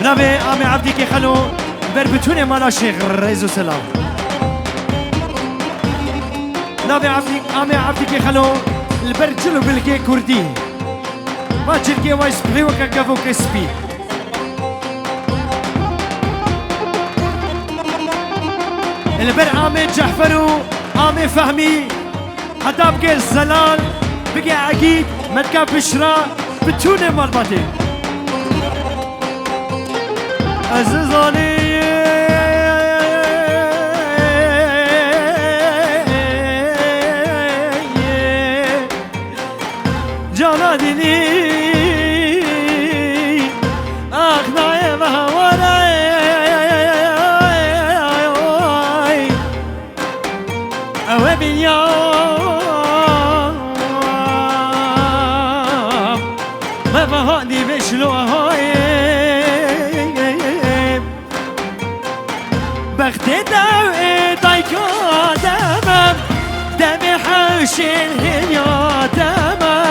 Speaker 3: بنابي آمي عبديكي خلو بربتوني مالا شيخ رئيس السلام بنابي آمي عبديكي خلو البرجلو بالكي كردي ما تشركي وايس بغيوكا كافو كسبي البر آمي جحفرو آمي فهمي حتى بقي الزلال بقي عقيد مدكا بشرا بتوني مالباتي عزيزاني جانا ديني أخناي بهواراي أوي باليوم ما بهادي بشلو هاي بختي داوي دايكو دمم حشين يا دما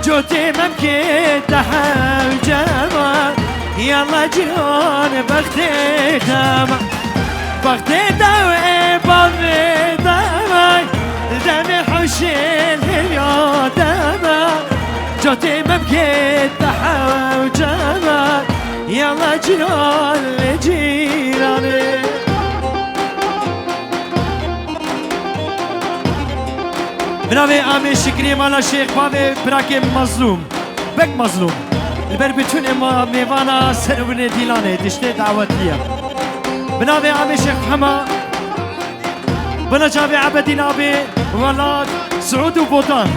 Speaker 3: جوتي ممكن تحاول جما يلا جيران بختي خما بختي دوي بابي دما دمي حشين يا دما جوتي ممكن تحاول جما يلا جيران لجيراني بنابي آمي شكري مالا شيخ بابي براكي مظلوم بك مظلوم البر بتون اما ميوانا سروني ديلاني دشتي دعوت ليا بنابي آمي شيخ حما بنا جابي عبدي نابي ولاد سعود وبوطان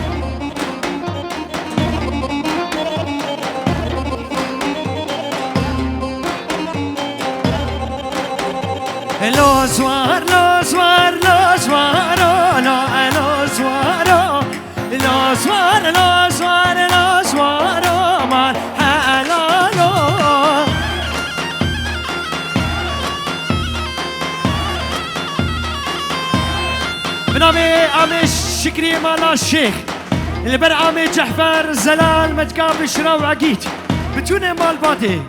Speaker 3: لو سوار لو سوار لو سوار لو سوار لو سوار لو سوار لو سوار مال حلالو بنامي عمي شكري مالا الشيخ اللي بر عمي جحفر زلال متكاب شرا وعقيت بتوني مال باتي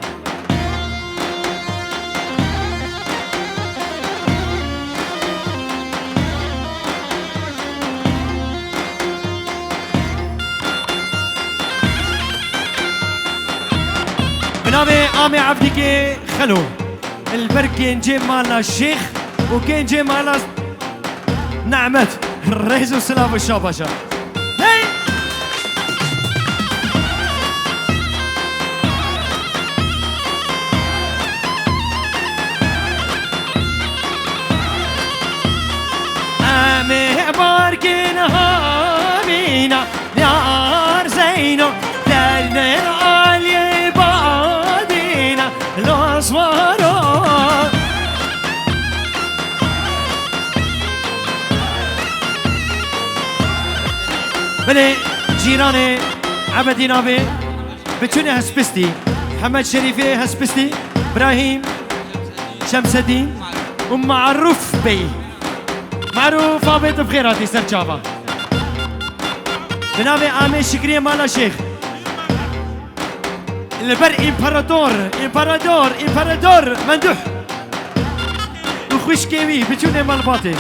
Speaker 3: بنامي آمي عبديكي خلو البركين جي مالا الشيخ وكين جي مالا نعمت الرئيس والسلام والشاباشا هاي آمي باركين هامينا يار زينو دلنا عالي الأسوارو بلي جيراني عبدي نابي بتوني هسبستي محمد شريفي هسبستي إبراهيم شمس الدين ومعروف بي معروف عبيد بخيراتي سرجابا بنابي آمي شكرية مالا شيخ البر امبراطور مندوح وخوش كيوي بتوني مال باطي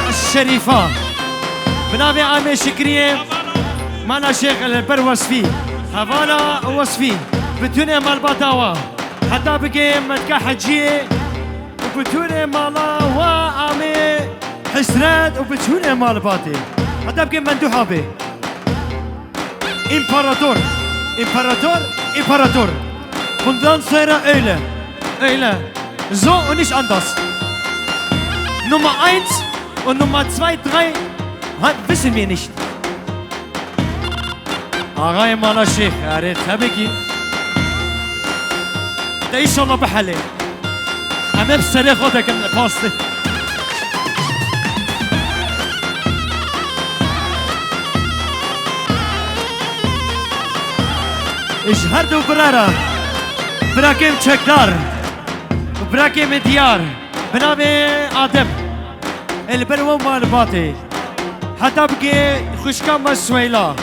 Speaker 3: الشريفة بنابي عامي شكرية مانا شيخ البر وصفي هفانا وصفي بتوني مال بطاوة حتى بقي متكا حجية وبتوني مالا وعامي حسرات وبتوني مال باطي حتى بقي مندوحة بي امبراطور bundan sonra öyle so und nicht anders Nummer 1 und Nummer 2, 3 wissen wir nicht. آقای مالا شیخ آره تبکی ده ایشالله بحله همه بسره خوده کن پاسته ایش هر دو برارا براکم چکدار و براکم دیار بنابه آدم البرو مال باطي حتى بقي خشكا مع سويلا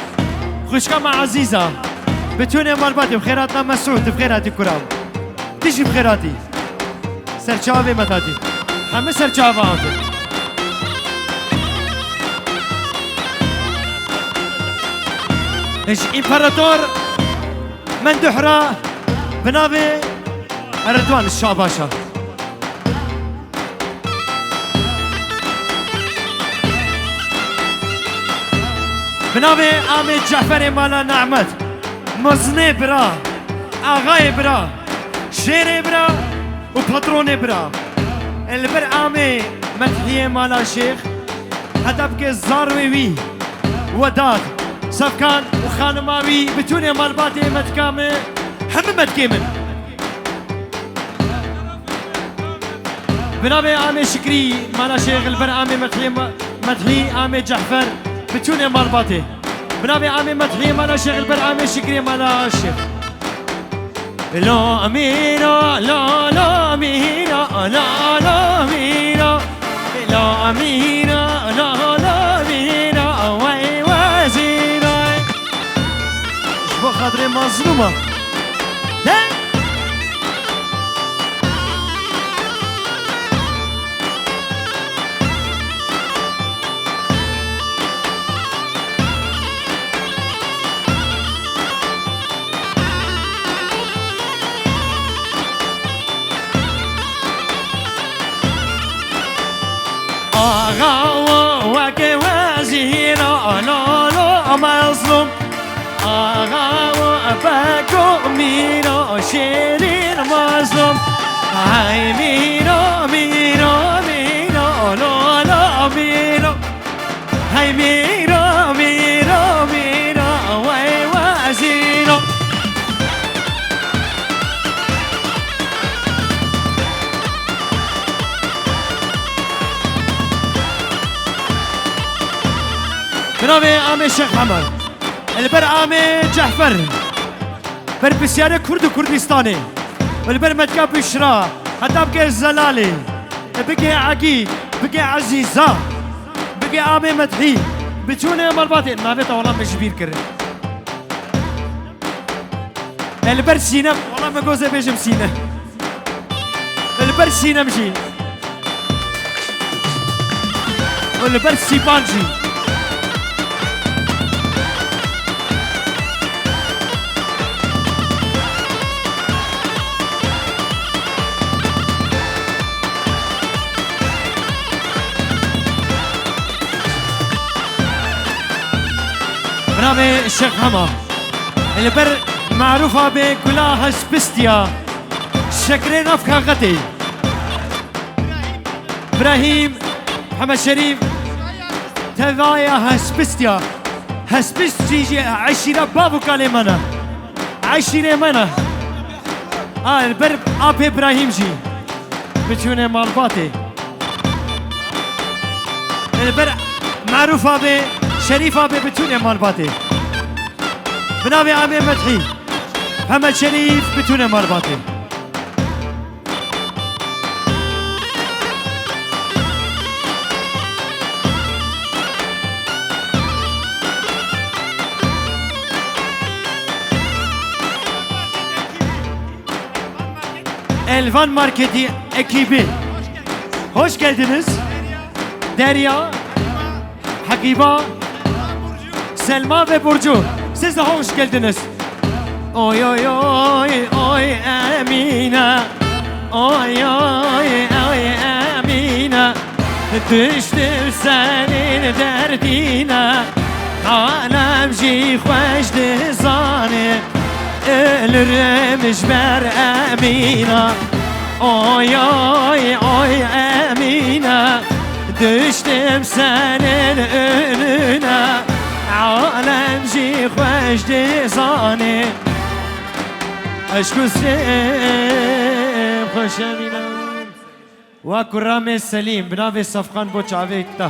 Speaker 3: خشكا مع عزيزة بتوني مال باطي بخيراتنا مسعود بخيراتي كرام تيجي بخيراتي سرچاوي متاتي همه سرچاوه آده ايش امبراطور من دحرة بنابي رضوان الشعباشا بنابي آمي جعفري مالا نعمت مزني برا آغاي برا شيري برا وباتروني برا البر آمي مدحية مالا شيخ حتى بكي الزاروي وداد سفكان وخانماوي بتوني مالباتي متكامل هم متكامل بنابي عامي شكري مالا شيخ البر عامي مدحي عامي جحفر بتوني مالباتي بنابي عامي مدحي مالا شيخ البر عامي شكري مالا الشيخ لا أميرة لا لا أميرة لا لا أميرة لا أميرة لا لا أميرة وي وزيرة شبه خاطري مظلومة آغا وكي وزيرة لا لا مظلوم آغا وباكو ميرو شيرين مظلوم هاي ميرو ميرو ميرو لا لا ميرو هاي ميرو ميرو ميرو وي وزيرو بنابي عامي الشيخ محمد البر عامي جحفر بر بسيارة كرد كردستاني والبر مدكا بشرا حتى بقى الزلالي بقى عقيد بقى عزيزة بقى عامي مدحي بتوني مرباطي نابتا والله مش بير كرد البر سينا والله ما قوزة بيجم سينا البر سينا مشي والبر سيبانجي بنابي الشيخ محمد البر معروفة بكلها سبستيا شكرين أفكا غتي إبراهيم محمد شريف تذايا هسبستيا هسبستي عشيرة بابو كاليمانا عشيرة منا البر أبي إبراهيم جي بتشوني مالباتي البر معروفة شريفة بتوني مالباتي بنابي عامي مدحي محمد شريف بتوني مالباتي Elvan Marketi ekibi hoş geldiniz. Derya, Hakiba, Selma ve Burcu, siz de hoş geldiniz. Oy oy oy oy Emine, oy oy oy Emine, düştüm senin derdine, alemci hoşdu zani, ölürüm ber Emine. Oy oy oy Emine, düştüm senin önüne, alemci hoşdu zani, aşk üstüm hoş Emine. وكرام السليم بنافي صفقان بوش عفيتا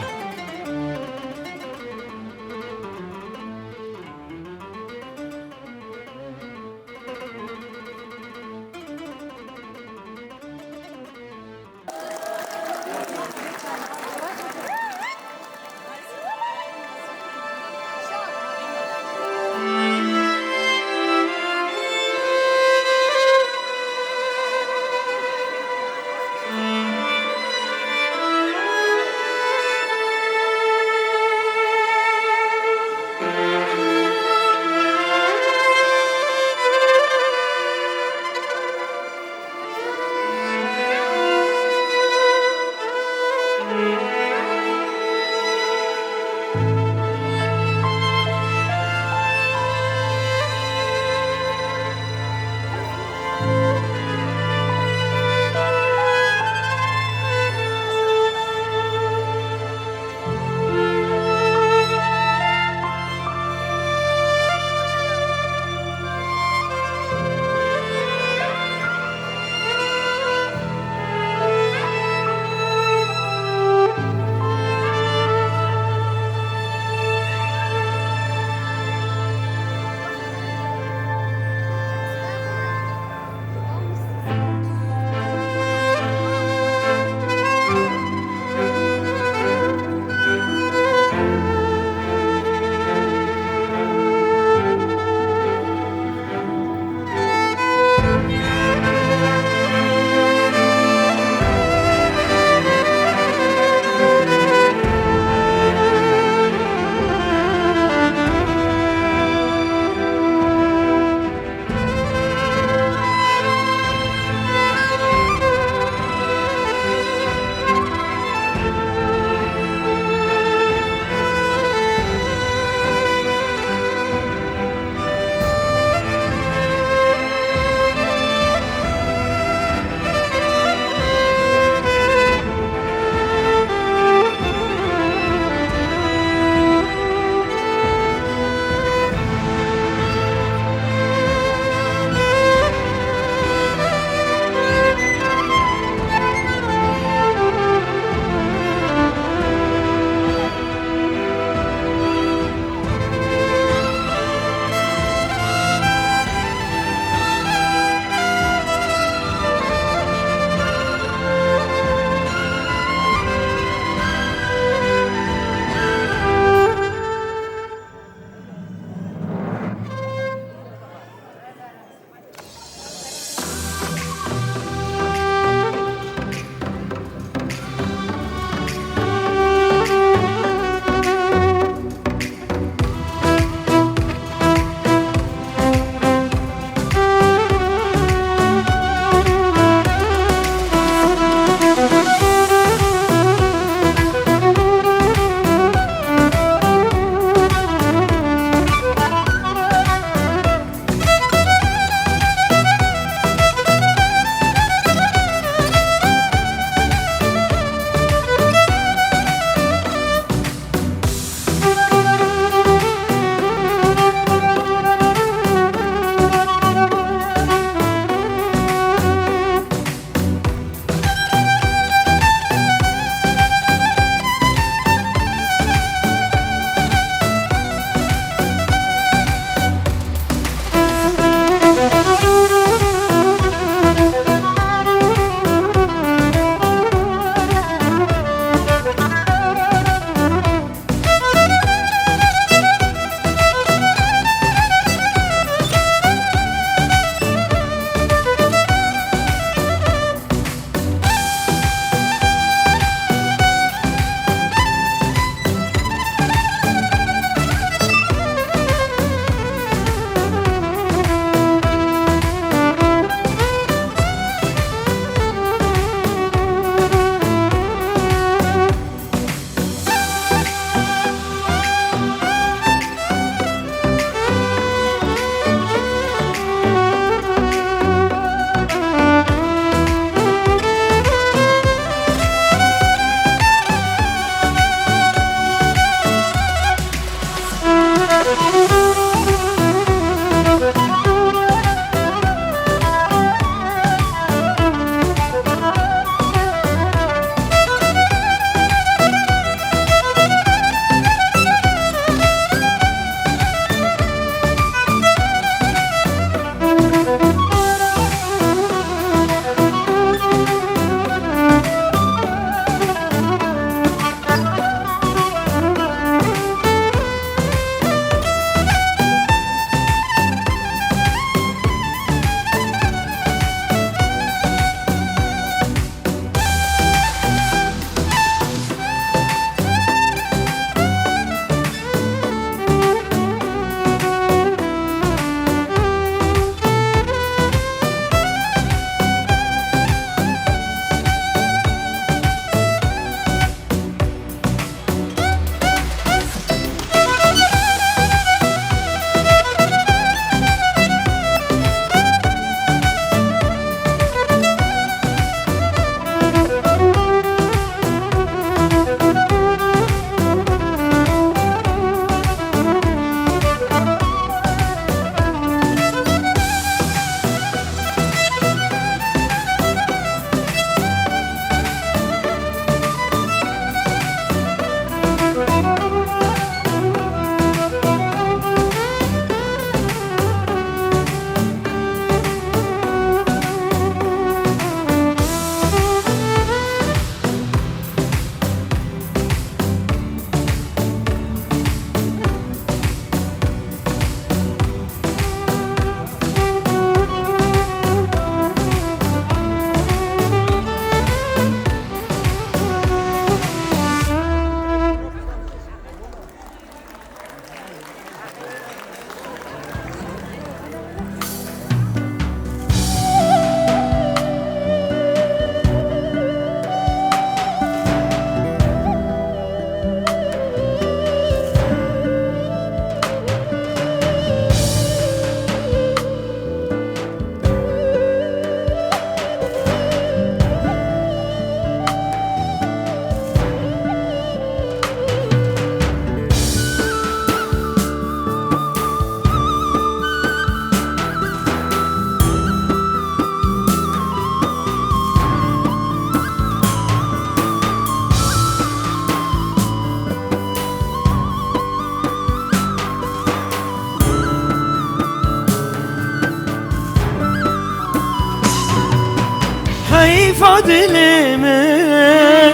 Speaker 3: حیفا دلمه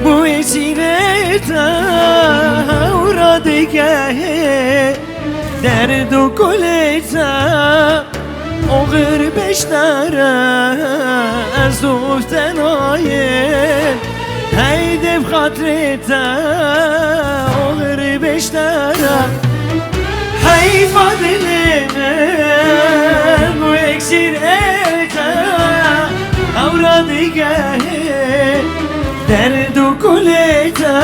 Speaker 3: بو اسیرتا و دیگه درد و کلتا اغر بشتره از دوفتنای هیده بخاطرتا اغر بشتره حیفا دلمه بو اکسیرتا او دیگه درد و کلتا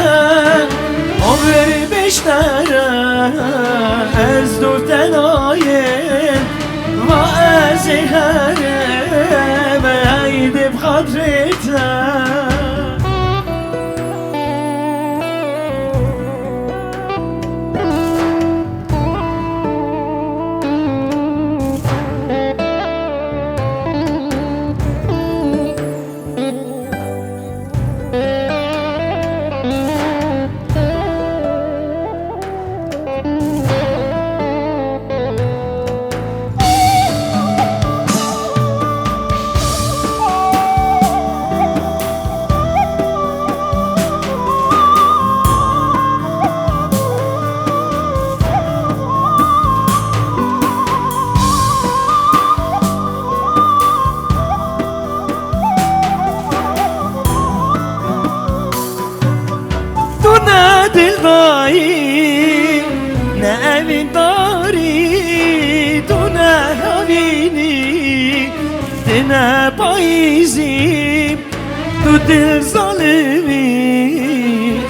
Speaker 3: عمر بیشتره از دو تنایم و از هرم عیده بخاطرتا دل داری نه امین داری تو نه هوینی ده نه پاییزی تو دل ظالمی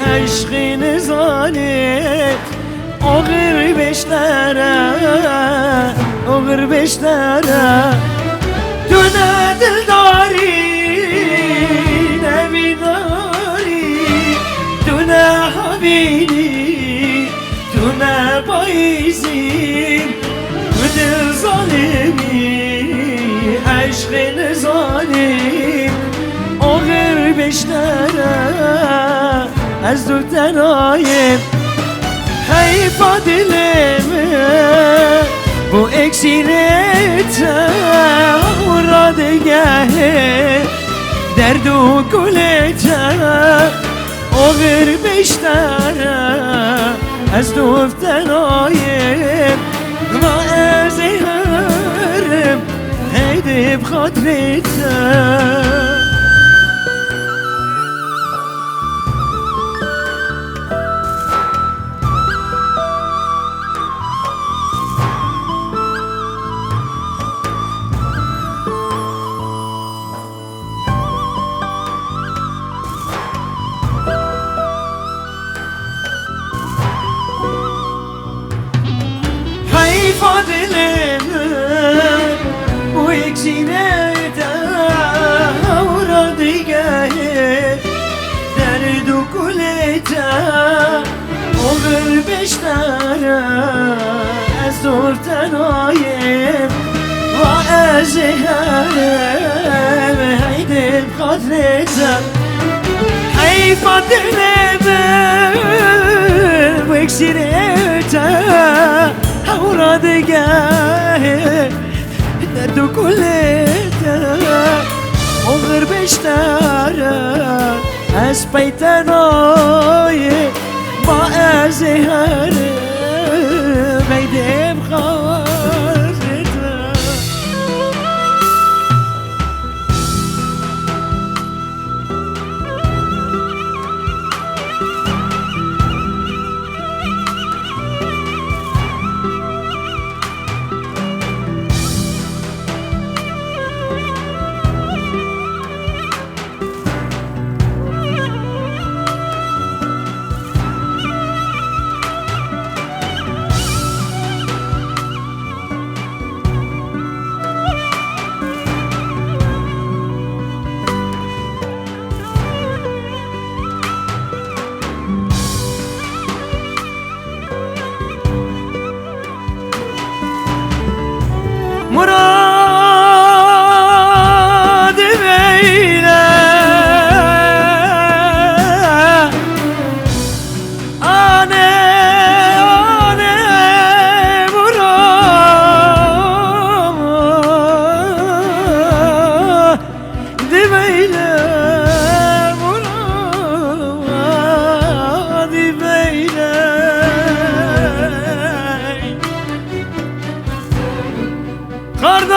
Speaker 3: عشق نظالم آغر بشتره تو نه دل داری نه امین داری تو نه هوینی تو نه پاییزی تو دل ظالمی عشق نظالم آغر بشتره از دو تنایم حیفا دلمه بو اکسیرتا و دیگه درد و گلتا آغر بیشتره از دوفتنایم و از هرم هیده بخاطرتا حیفا دلمه و یک سینه و دیگه درد و کلتا عمر بیشتره از دور تنایم و از هرم هیده بخاطرتا حیفا دلمه و یک سینه و دیگه درد و کلتا عمر بیشتره از پیتنای با از هرم هیده بخاطرتا Kardeş,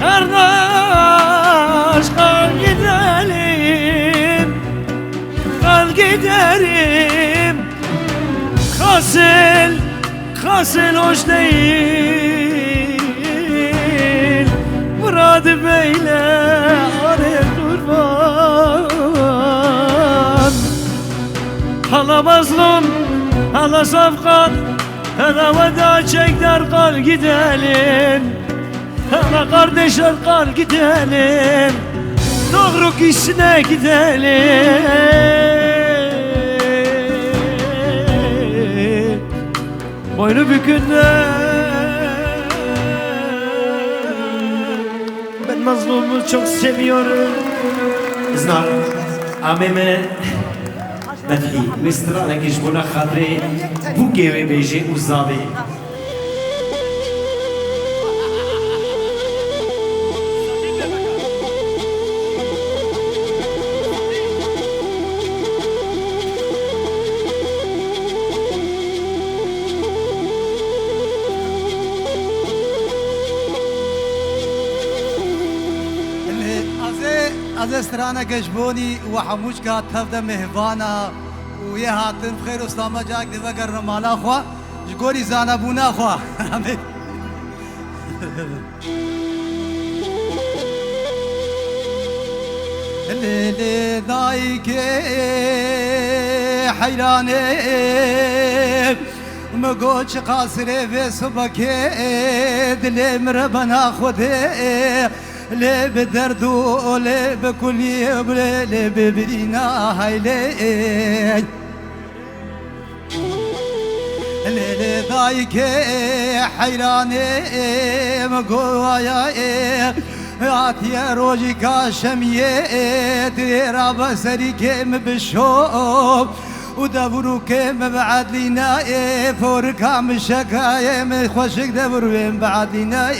Speaker 3: kardeş, kal gidelim, kal giderim. Kasıl hoş değil, Murad Bey'le araya kurban. Hala mazlum, hala safkan, hala veda çekler kal gidelim. Hala kardeşler kal gidelim, doğru işine gidelim. Boynu bükünler, ben mazlumu çok seviyorum. Zna, ameme Medhi, Mistral ekiş buna khadre bu geve beje uzabe.
Speaker 2: از استرانه گشبونی و حموش که تفده مهوانا و یه هاتن بخیر اسلام جاک دی وگر رمالا خوا جگوری زانا بونا خوا لیلی دایی که حیرانه مگو چه قاصره و صبح که دلی مربنا خوده لي بدردو لي بكلي لي ببرينا هايلي لي ضايك حيراني مقوايا عاتيا روجي كاشمية تيرا بسري كيم بشوب ودبرو كيم بعد لينا فوركا مشكايم خوشك دبرو بعد لينا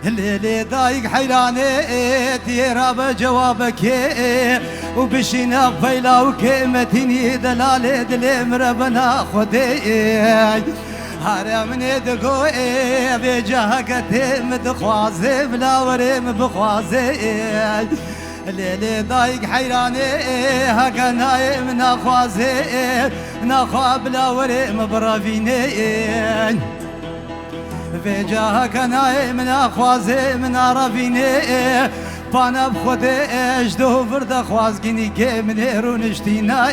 Speaker 2: الليلي ضايق حيراني تيرا بجوابك وبشينا بفيلا وكيمتني دلالي دلي مربنا خدي هرمني دقوي بجاهك تيم دخوازي بلا وريم بخوازي الليلي ضايق حيراني هكا نايم ناخوازي ناخوا بلا وريم برافيني في جاهك نايم ناخوازي من عرفيني بانا بخودي اجدو برد خوازقيني كي من رونشتينا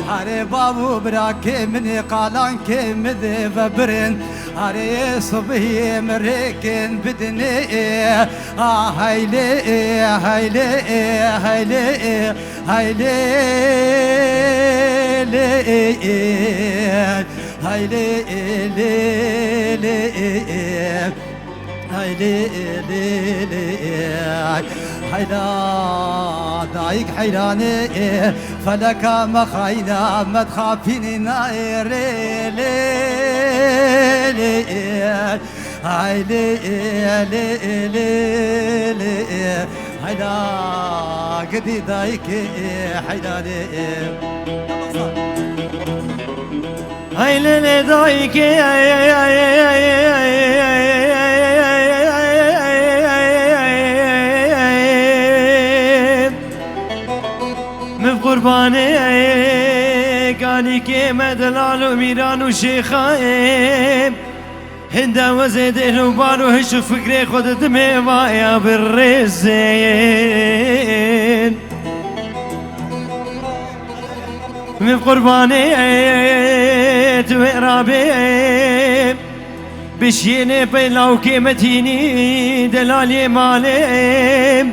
Speaker 2: هاري بابو براكي من قالان كي مذي فبرن هاري صبي مريكن بدني هايلي هايلي هايلي هايلي هايلي هايلي هايلا ضايق حيراني فلك مخاينا ما تخافيني نايري هايلي هايلا قدي ضايق حيراني
Speaker 3: هايلي ضايق قرباني قالي كيما دلال وميران وشيخايم هندا وزيد الوبان وهش فكري خد دمي وايا بالرزين من قرباني تويرابي بشيني بيلاو كيمتيني دلالي مالي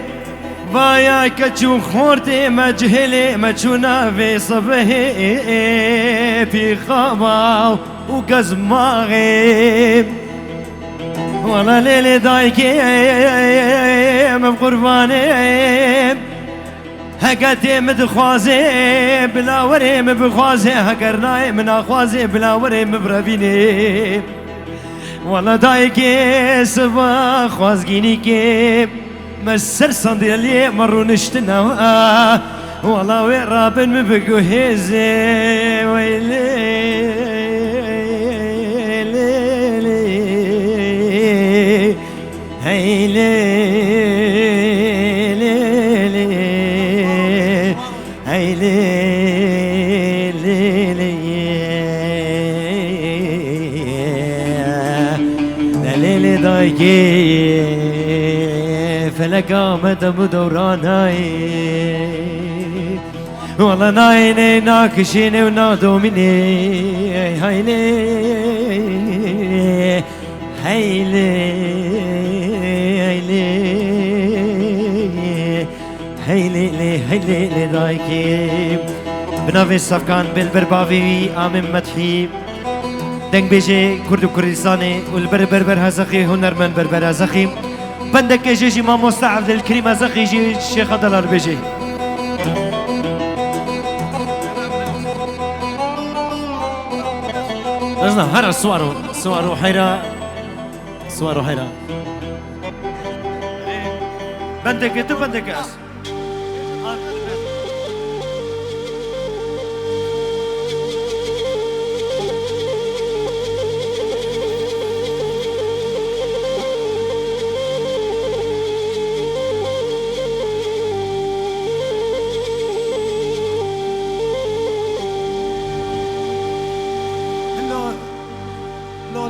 Speaker 3: بايا كتشو خورتي مجهلي مجونا في صبهي في خبا وكزماغي والله ليلي ضايكي بقرباني هكاتي مدخوازي بلا وريم بخوازي هكرناي من اخوازي بلا وريم برافيني والله ضايكي سبا خوازقيني كيب مسر صندلي مرو نشتنا والله وين رابن مبقو هيزي ويلي دليل دايكي فلك آمد بدوراناي والله نايني ناكشيني ونادوميني هايلي هايلي هايلي هايلي هايلي دايكي بنافي الصفقان بالبرباوي آمن مدحي دنگ بيجي كرد وكردستاني والبربر هزخي هنرمن بربر هزخي بندك جيجي ما مستعب للكريم هزخي جي الشيخ دلار بيجي رزنا هرا سوارو حيرا سوارو حيرا بندك تو بندك اس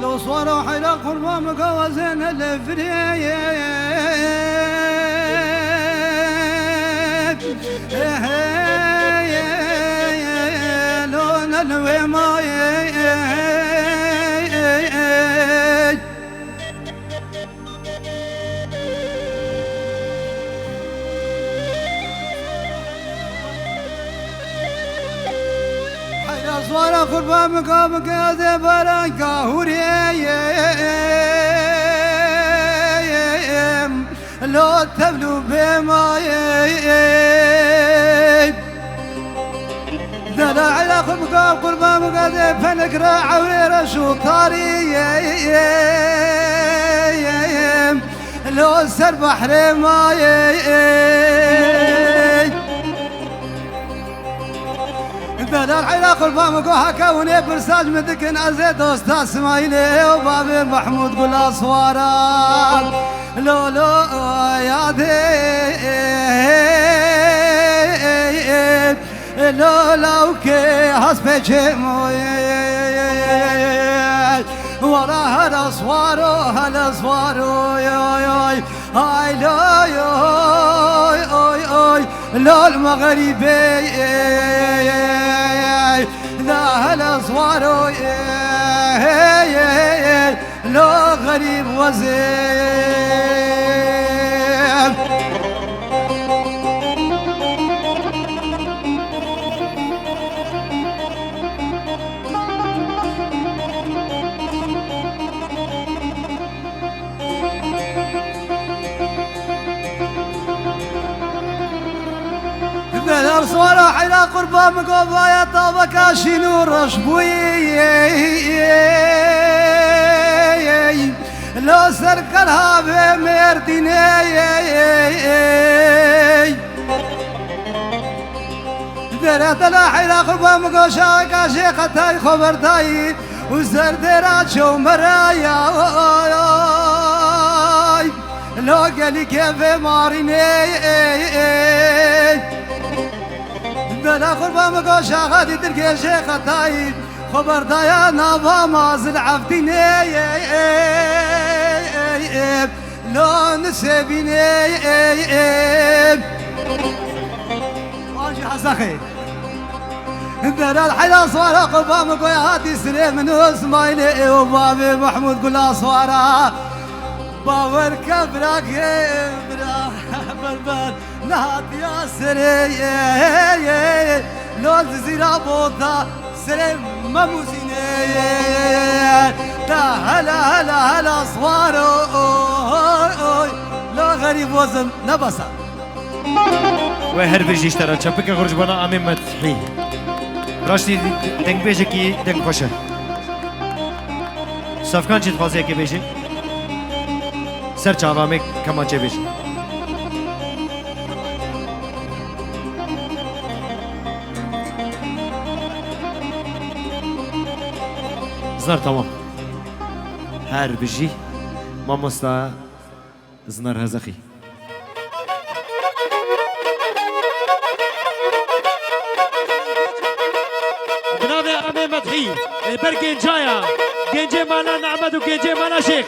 Speaker 2: لو صوروا حيلا قربا مقوزين الفريق لون الوما صورة قربا مقام قاذي برانكا هوريم لو تبلو بمايم ذلا على مقام قربا مقاذي فنقرا عوري رشو طاريم لو سر بحر مايم ذلا العلاق الفام قوها كوني برساج مدكن أزيد أستاذ اسماعيلي وبابي محمود قول أصوارا لو يا دي لو كي هسبي ورا هلا صوارو ياي هاي لا المغربي لا هلا صوارو لا غريب وزين ذا صورة حيلا قربا مقوبا يا طابك شنو رشبوي لو سركلها بمرديني ذا لا حيلا قربا مقوشا كاشيختاي خبرتاي وزردرات شو مرايا لو قالي كيف ماريني ذلا قربا مقوشا غادي تلقى شيخة تايد خبر دايا نافا مازل عفتيني لو نسيبيني ماشي حساخي ذلا الحلا صوارا قربا مقويا هاتي سري من اسمايلي وبابي محمود قول صوارا باور كبرك برا بربر نهات يا سري لوز زيرا بوتا سري مموزيني لا هلا صوارو لا غريب وزن نبسا
Speaker 3: وهر بيجي اشترى شبكة خرج بنا أمين مدحي راشتي دنگ بيجي كي دنگ خوشه صفقان چی تخوازی که بيجي سر چاوامي کمانچه بيجي زنار تمام هر بيجي ما مستا زنار هزخي بنابي أمي مدحي البر جنجايا جنجي مالا نعمد وجنجي مالا شيخ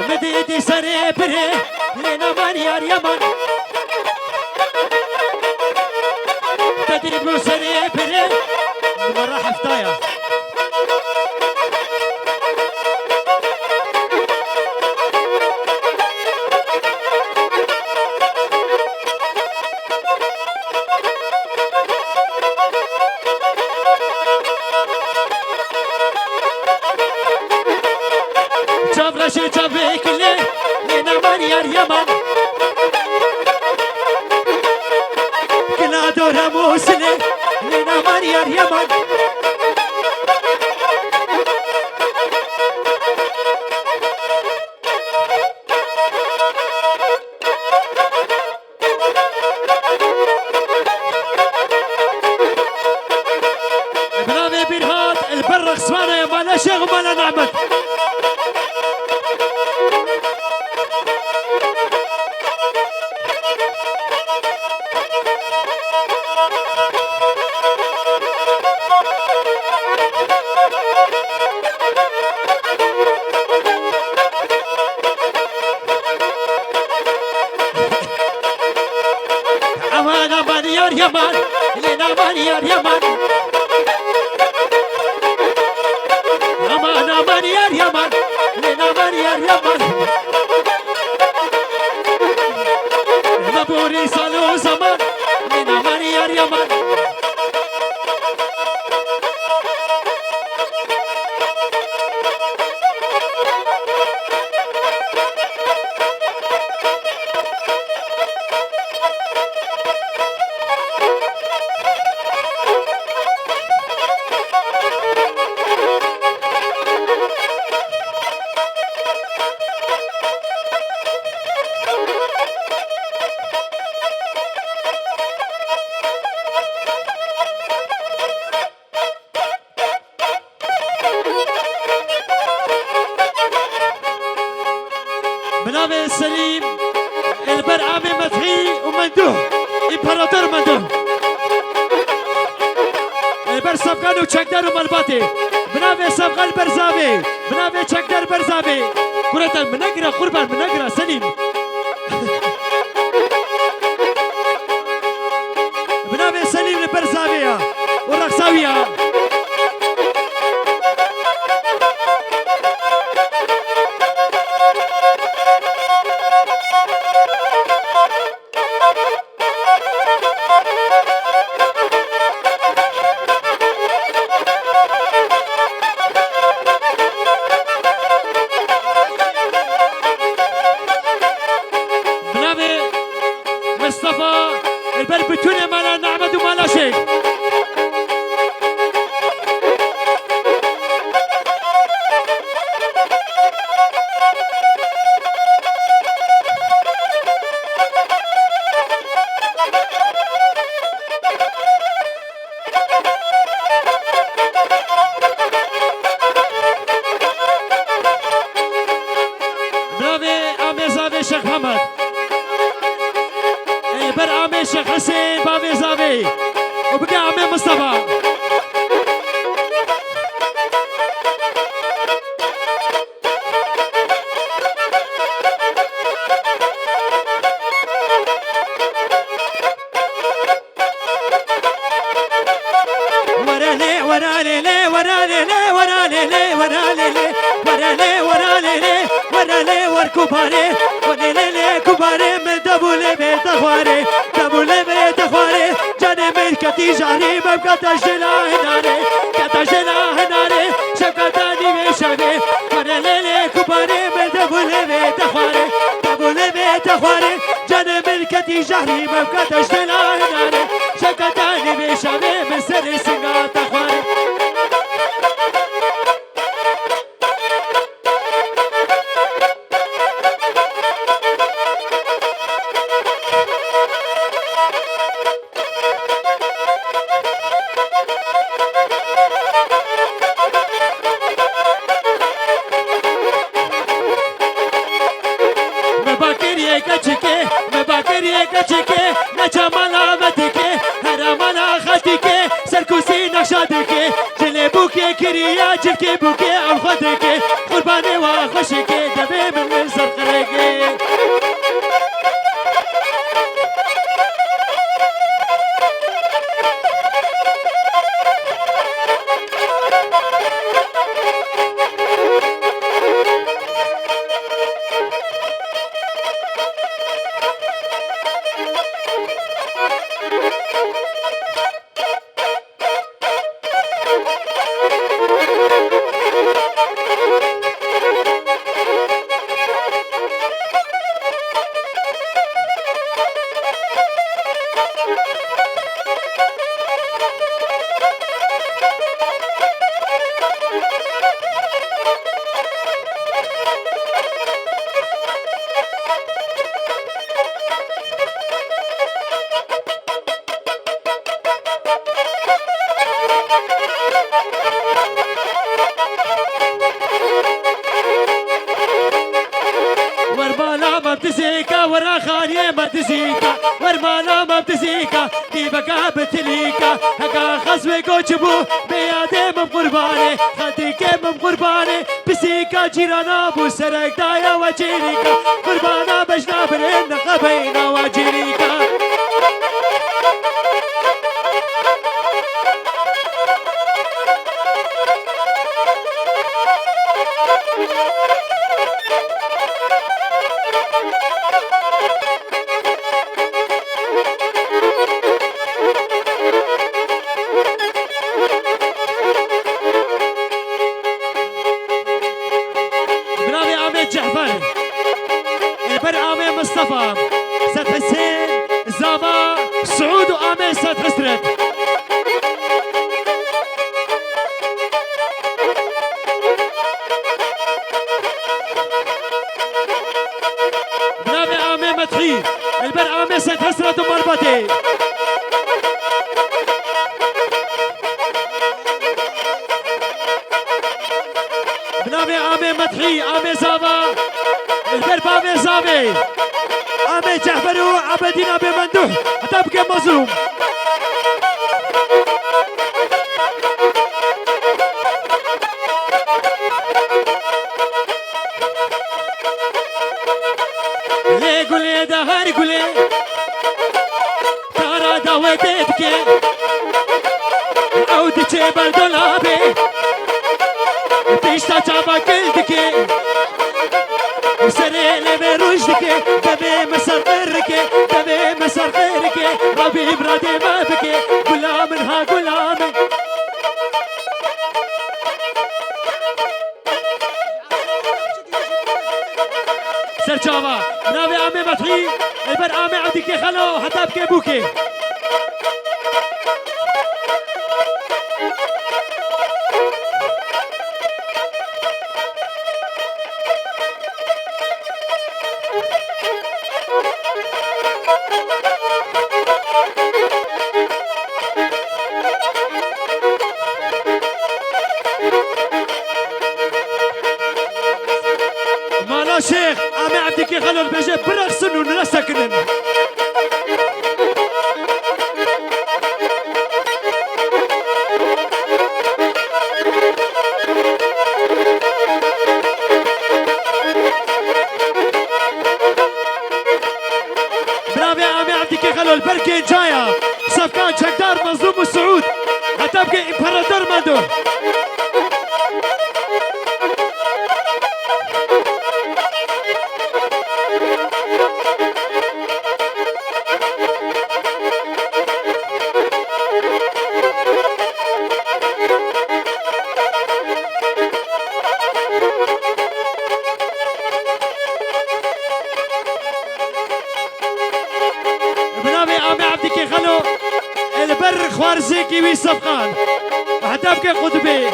Speaker 3: مديتي سري بري لنا من يا اليمن تدريب سري بري مرة حفتايا رشي جابيك لي لنا من يا اليمن كلا دور موسلي لنا من يا اليمن برامي بيرهات البرق سوانا يا مالا شيخ ومالا نعمت أمانة من يا اليمن لنا من يا اليمن أمانة من يا اليمن لنا من يا اليمن مبوري صالو زمان لنا من يا اليمن بنابي سليم البرعامي مدحي ومندوه إمبراطور مندوه البر سبقان وشكدر وملباتي بنابي سبقان برزابي بنابي شكدر برزابي كرة منقرة قربان منقرة سليم بنابي سليم البرزابية والرقصاوية مصطفى البربتوني مالا نعمد ومالا شيخ برافي عمي زابي شيخ محمد بر عمي شيخ حسين بابي زابي وبقى عمي مصطفى كباري وليلي كباري من دبولي بيت اخواري دبولي بيت اخواري جاني من كتي جاري ببقى تجلا هناري كتجلا هناري شبكتاني بشبي وليلي كباري من دبولي بيت اخواري دبولي بيت اخواري جاني من كتي جاري ببقى تجلا هناري شبكتاني بشبي من سري سنغات اخواري يا جلكي بوكي او خدكي قرباني وخشكي دبي من زرقركي بتزيكا ورا خانية ما بتزيكا ورمانا ما بتزيكا دي بقى بتليكا هكا خزوي قوشبو بيادي من قرباني خديكي من قرباني بسيكا جيرانا بو سرق دايا وجيريكا قربانا بجنا برين قبينا وجيريكا جعفر البر آمي مصطفى سيد حسين زاما سعود وآمي سيد حسرت بنابي آمي مدحي البر آمي سيد حسرت ومربطي بنابي آمي مدحي آمي زاما البرب آمي زامي آمي جعفر وعبدين آمي مندوح هتبقى مظلوم ليه قولي دهار قولي ترى داوي بيتك عودتي بردولابي بيشتا جابا قلدك وسريلي بروجدك دبي مسار غيرك دبي مسار غيرك ربي برادي ما بكي غلام ها غلام سرجابا ناوي عمي مدحي البر عمي عبدك خلو حتى بكي بوكي مالا شيخ عمي عبدك خلو البجي برغسن ونرسكنن برافي عمي عبدك خلو البركي جاية صفقان شكدار مظلوم السعود هتبقى امبراطور مدو خلو البر خوارزيكي وي صفقان وحتبقى قطبي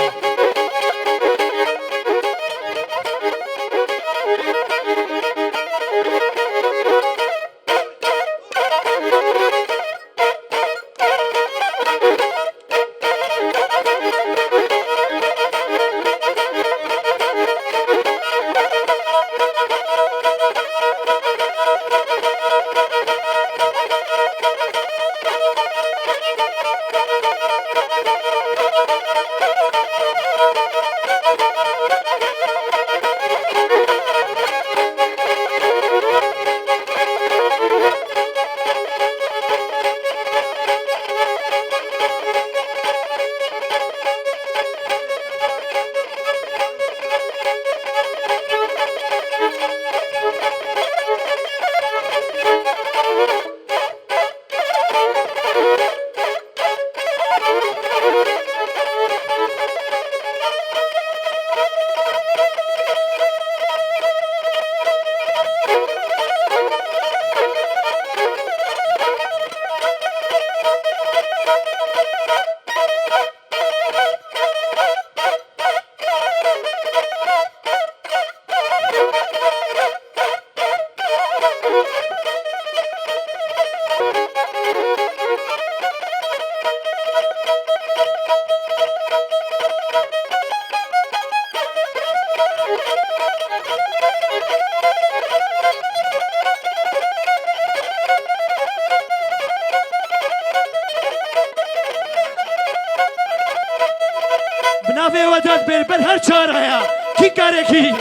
Speaker 3: بنافي وداد بالبل هر چارهیا کی کاره کی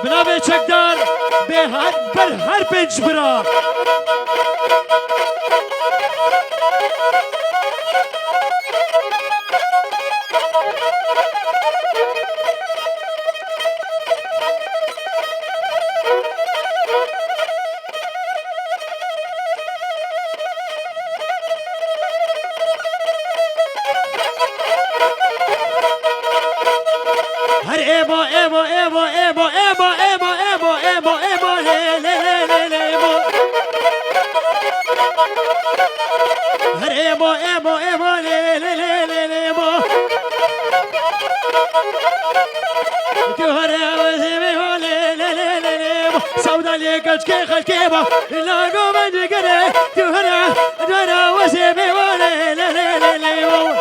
Speaker 3: بنافي چکدار به هر بر هر پنج برا هر ایبو ایبو ایبو ایبو ایبو ایبو ایبو ایبو ایبو لی لی لی لی ایبو هر ایبو ایبو ایبو لی لی لی لی لی ایبو تو هر ایبو لی لی لی لی لی ایبو سودا لیکش که خلکی با لاگو منجگره تو هر دونا وسیبی لی لی لی لی لی ایبو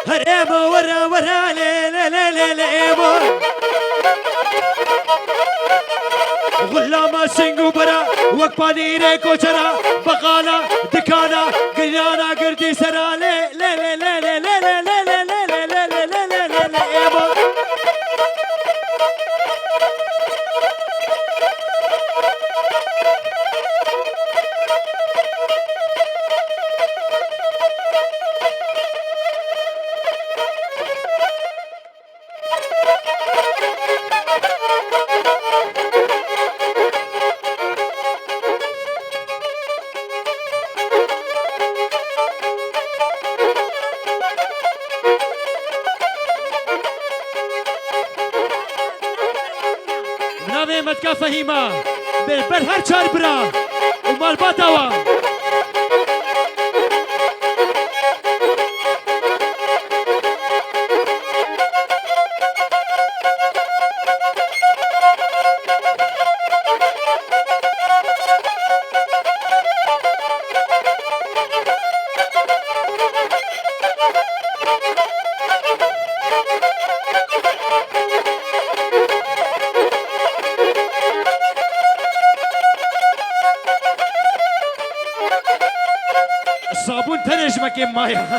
Speaker 3: هريبو ورا ورا لي لي لي لي ليبو غلامة سنگو برا وك پانيري کوچرا بقالا دکانا گریانا گردی سرا لي لي لي لي لي لي لي لي لي لي لي لي لي لي ليبو ناوی متکا فهیما بر هر چار برا ومال باتاوا الصابون تنج مكين مايا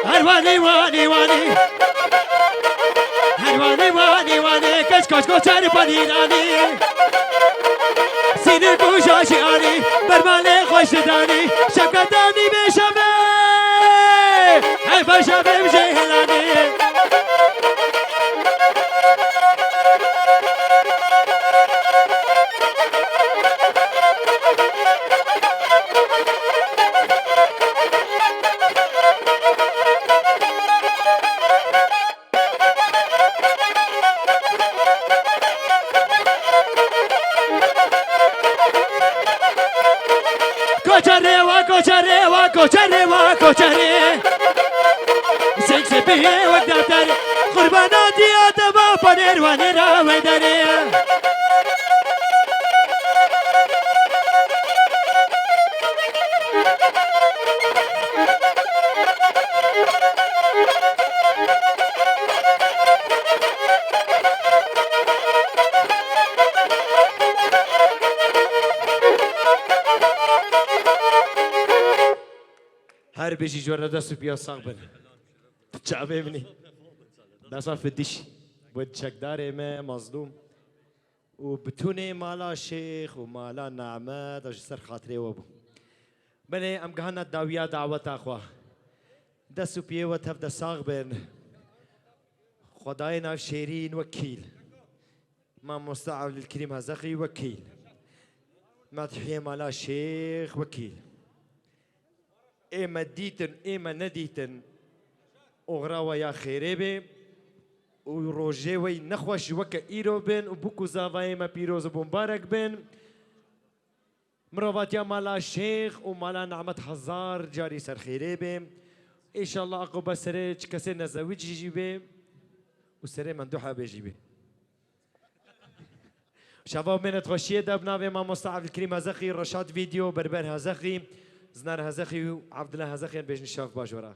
Speaker 3: هرواني واني واني هرواني واني واني كش كش كش بني ناني سيني كوشاشي اني داني شبكتاني بشبه هاي بشبه مجهلاني کوچری سیک سپیه وقت داری قرباناتی آدم پنیروانی را ویداری هر بيجي جورنا دست بيا صاحبنا تشعبي مني داسا في الدش ودشك داري ما مظلوم وبتوني مالا شيخ ومالا نعمة دجسر خاطري وابو بني ام قهنا الداوية دعوة اخوة دست بيا وتفد صاحبن خداينا شيرين وكيل ما مستعب للكريم هزخي وكيل ما تحيي مالا شيخ وكيل إما ديتن إما نديتن أغراوا يا خيريبي وروجيوي نخوش وكا إيرو بن وبوكو زافاي ما بيروز بمبارك بن مروفات يا مالا شيخ ومالا نعمة حزار جاري سر خيريبي إن شاء الله أقوبة سريج كسينا زويج جيبي وسري مندوحة بيجيبي شباب من تخشيه دبنا ما مستعد الكريم هزخي رشاد فيديو بربر هزخي زنار هزخي وعبد الله هزخي بيجن الشاف باجورا